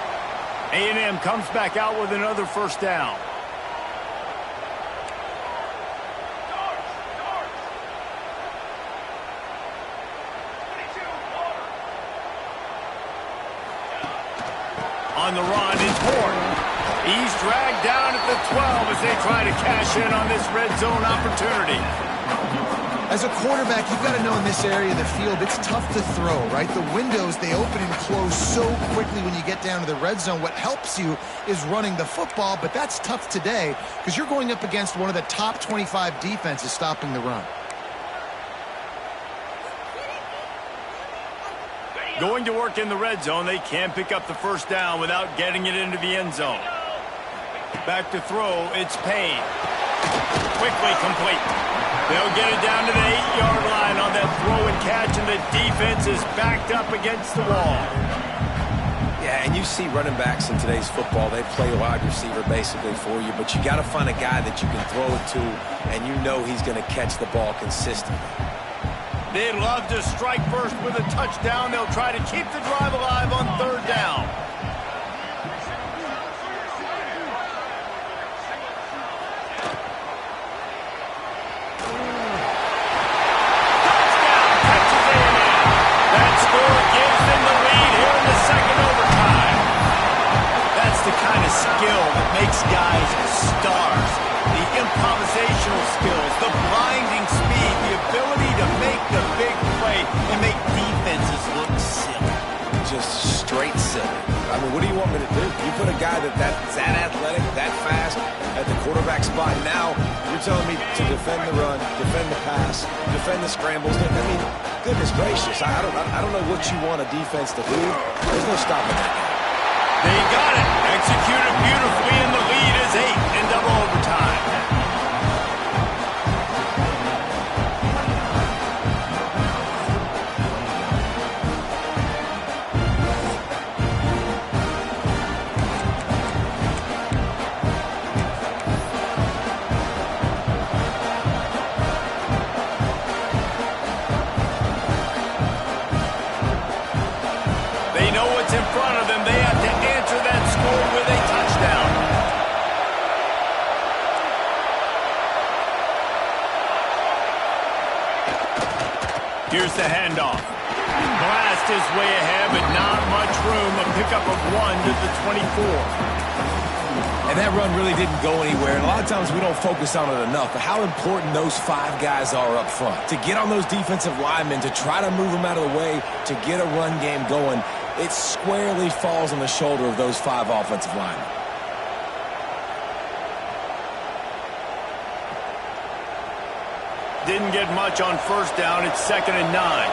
A&M comes back out with another 1st down. On the run is Horn. He's dragged down at the 12 as they try to cash in on this red zone opportunity. As a quarterback, you've got to know in this area of the field, it's tough to throw, right? The windows, they open and close so quickly when you get down to the red zone. What helps you is running the football, but that's tough today because you're going up against one of the top 25 defenses stopping the run. Going to work in the red zone, they can't pick up the 1st down without getting it into the end zone. Back to throw, it's Payne. Quickly complete. They'll get it down to the 8-yard line on that throw and catch, and the defense is backed up against the wall. Yeah, and you see running backs in today's football, they play wide receiver basically for you, but you got to find a guy that you can throw it to, and you know he's going to catch the ball consistently. They'd love to strike first with a touchdown. They'll try to keep the drive alive on 3rd down. Touchdown, catches A&M. That score gives them the lead here in the 2nd overtime. That's the kind of skill that makes guys stars. The improvisational skills, the blinding speed, the ability to make the big play and make defenses look silly. Just straight silly. I mean, what do you want me to do? You put a guy that's that athletic, that fast at the quarterback spot. Now you're telling me to defend the run, defend the pass, defend the scrambles. I mean, goodness gracious, I don't know what you want a defense to do. There's no stopping that guy. They got it. Executed beautifully, and the lead is 8 in double overtime. They know what's in front of them. They have to answer that score with a touchdown. Here's the handoff. Blast his way ahead, but not much room. A pickup of 1 to the 24. And that run really didn't go anywhere. And a lot of times we don't focus on it enough, but how important those 5 guys are up front. To get on those defensive linemen, to try to move them out of the way, to get a run game going, it squarely falls on the shoulder of those 5 offensive linemen. Didn't get much on 1st down. It's 2nd and 9.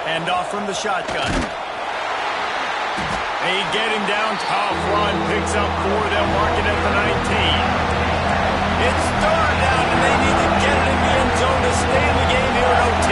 Handoff from the shotgun. They get him down, top run, picks up 4, they'll mark it at the 19. It's 3rd down, and they need to get it in the end zone to stay in the game here at OT.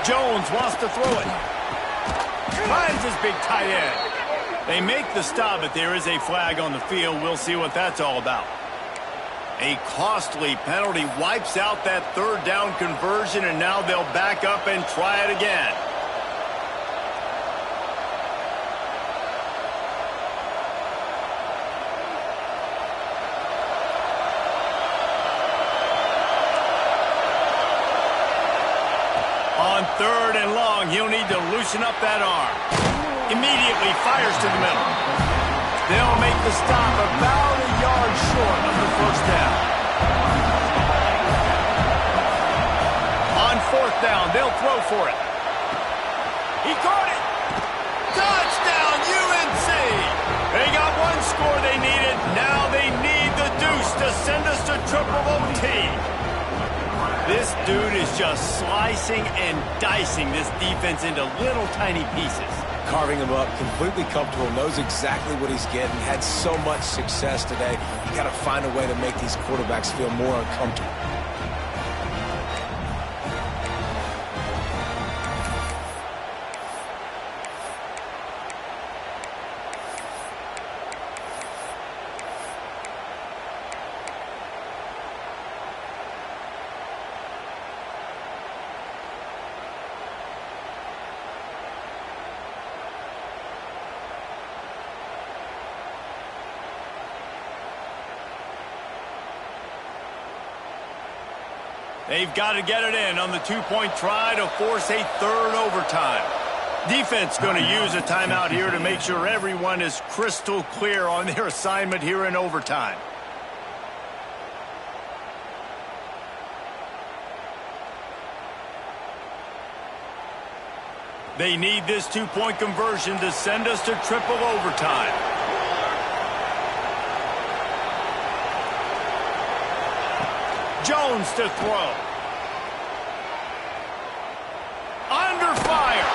Jones wants to throw it. Finds his big tight end. They make the stop, but there is a flag on the field. We'll see what that's all about. A costly penalty wipes out that 3rd down conversion, and now they'll back up and try it again. On 3rd and long, he'll need to loosen up that arm. Immediately fires to the middle. They'll make the stop about a yard short of the 1st down. On 4th down, they'll throw for it. He caught it. Touchdown, UNC! send us to triple OT. This dude is just slicing and dicing this defense into little tiny pieces. Carving him up, completely comfortable, knows exactly what he's getting, had so much success today. You got to find a way to make these quarterbacks feel more uncomfortable. They've got to get it in on the two-point try to force a third overtime. Defense going to use a timeout here to make sure everyone is crystal clear on their assignment here in overtime. They need this two-point conversion to send us to triple overtime. Jones to throw. Under fire.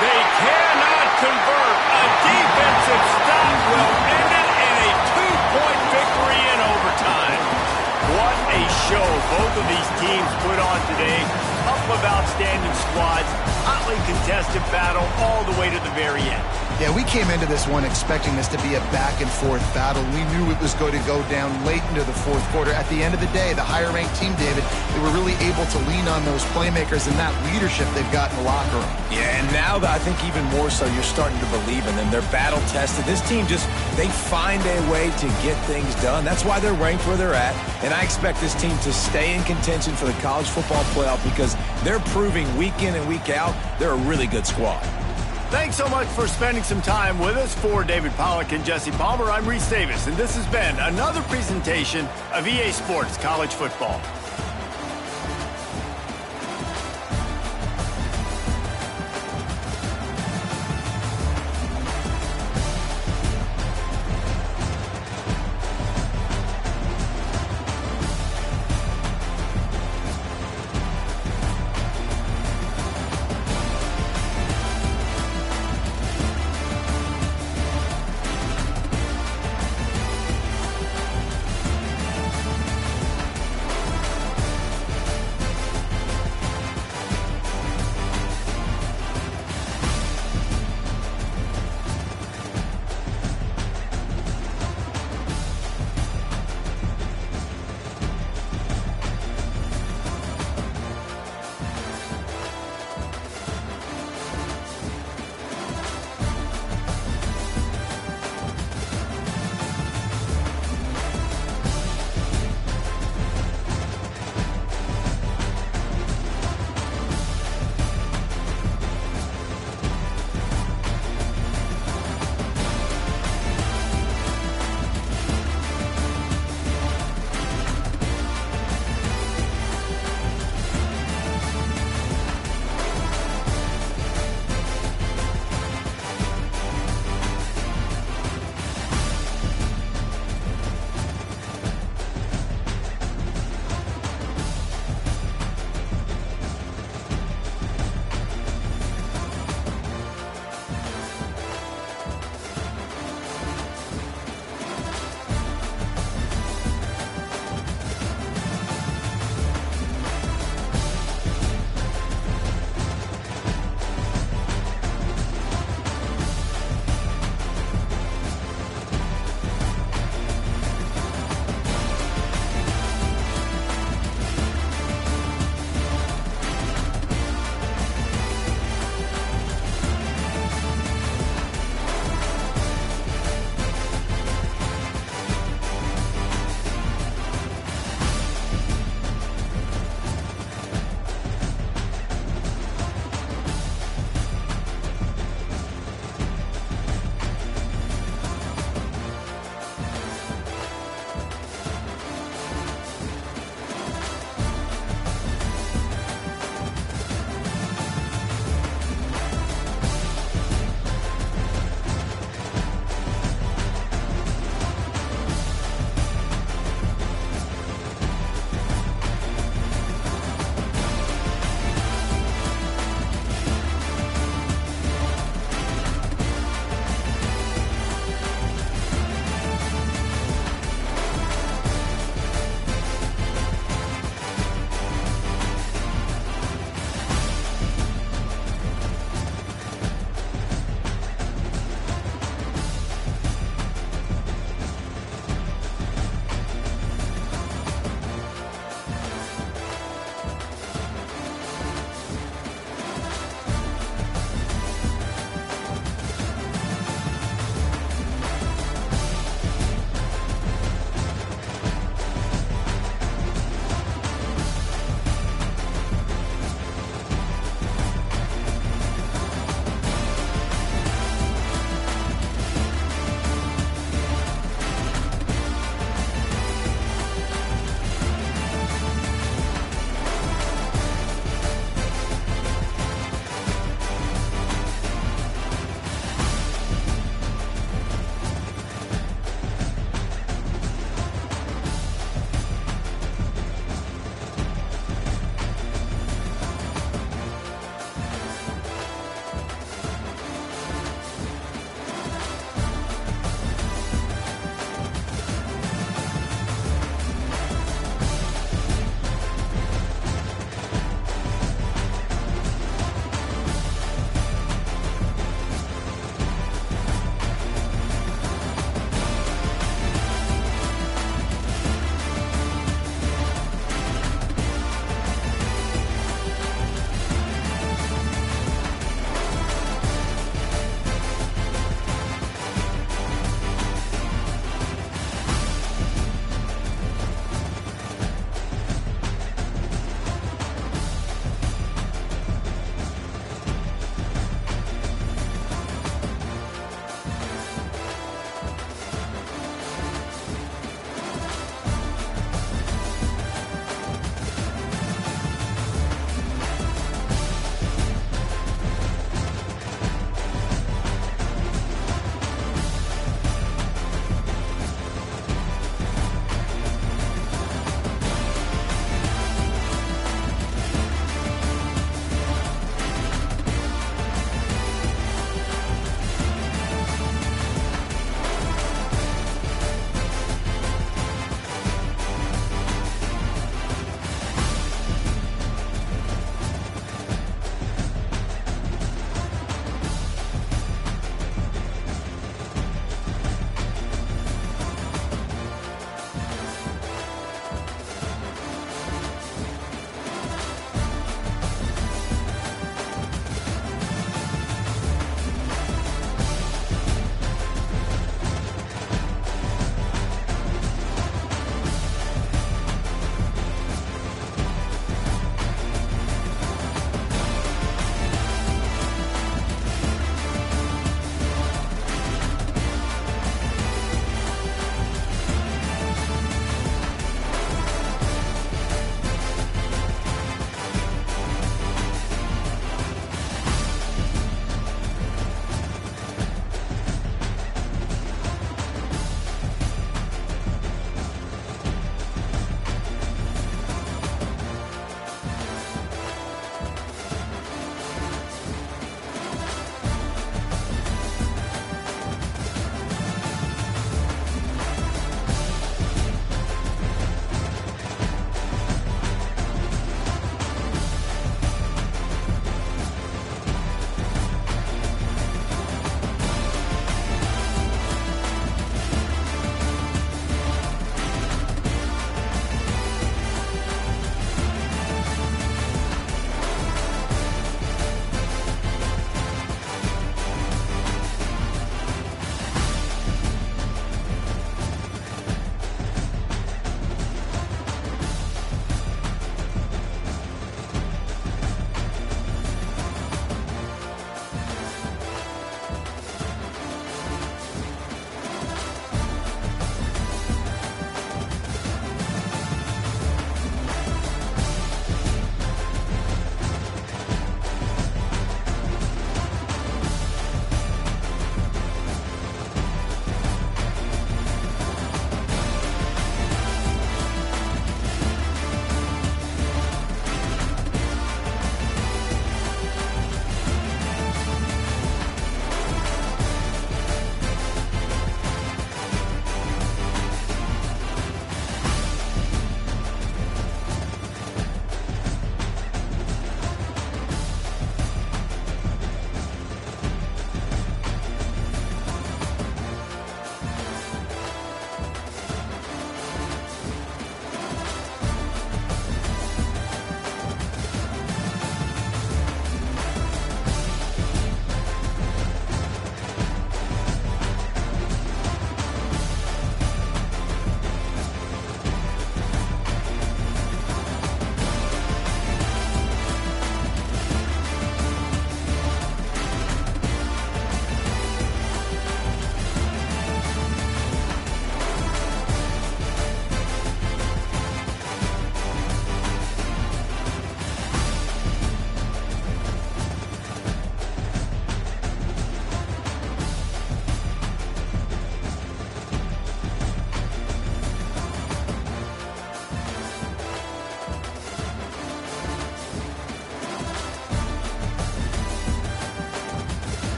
They cannot convert. A defensive stop will end it in a two-point victory in overtime. What a show both of these teams put on today. Couple of outstanding squads. Hotly contested battle all the way to the very end. Yeah, we came into this one expecting this to be a back-and-forth battle. We knew it was going to go down late into the fourth quarter. At the end of the day, the higher-ranked team, David, they were really able to lean on those playmakers and that leadership they've got in the locker room. Yeah, and now I think even more so, you're starting to believe in them. They're battle-tested. This team they find a way to get things done. That's why they're ranked where they're at. And I expect this team to stay in contention for the college football playoff because they're proving week in and week out they're a really good squad. Thanks so much for spending some time with us. For David Pollack and Jesse Palmer, I'm Reese Davis, and this has been another presentation of EA Sports College Football.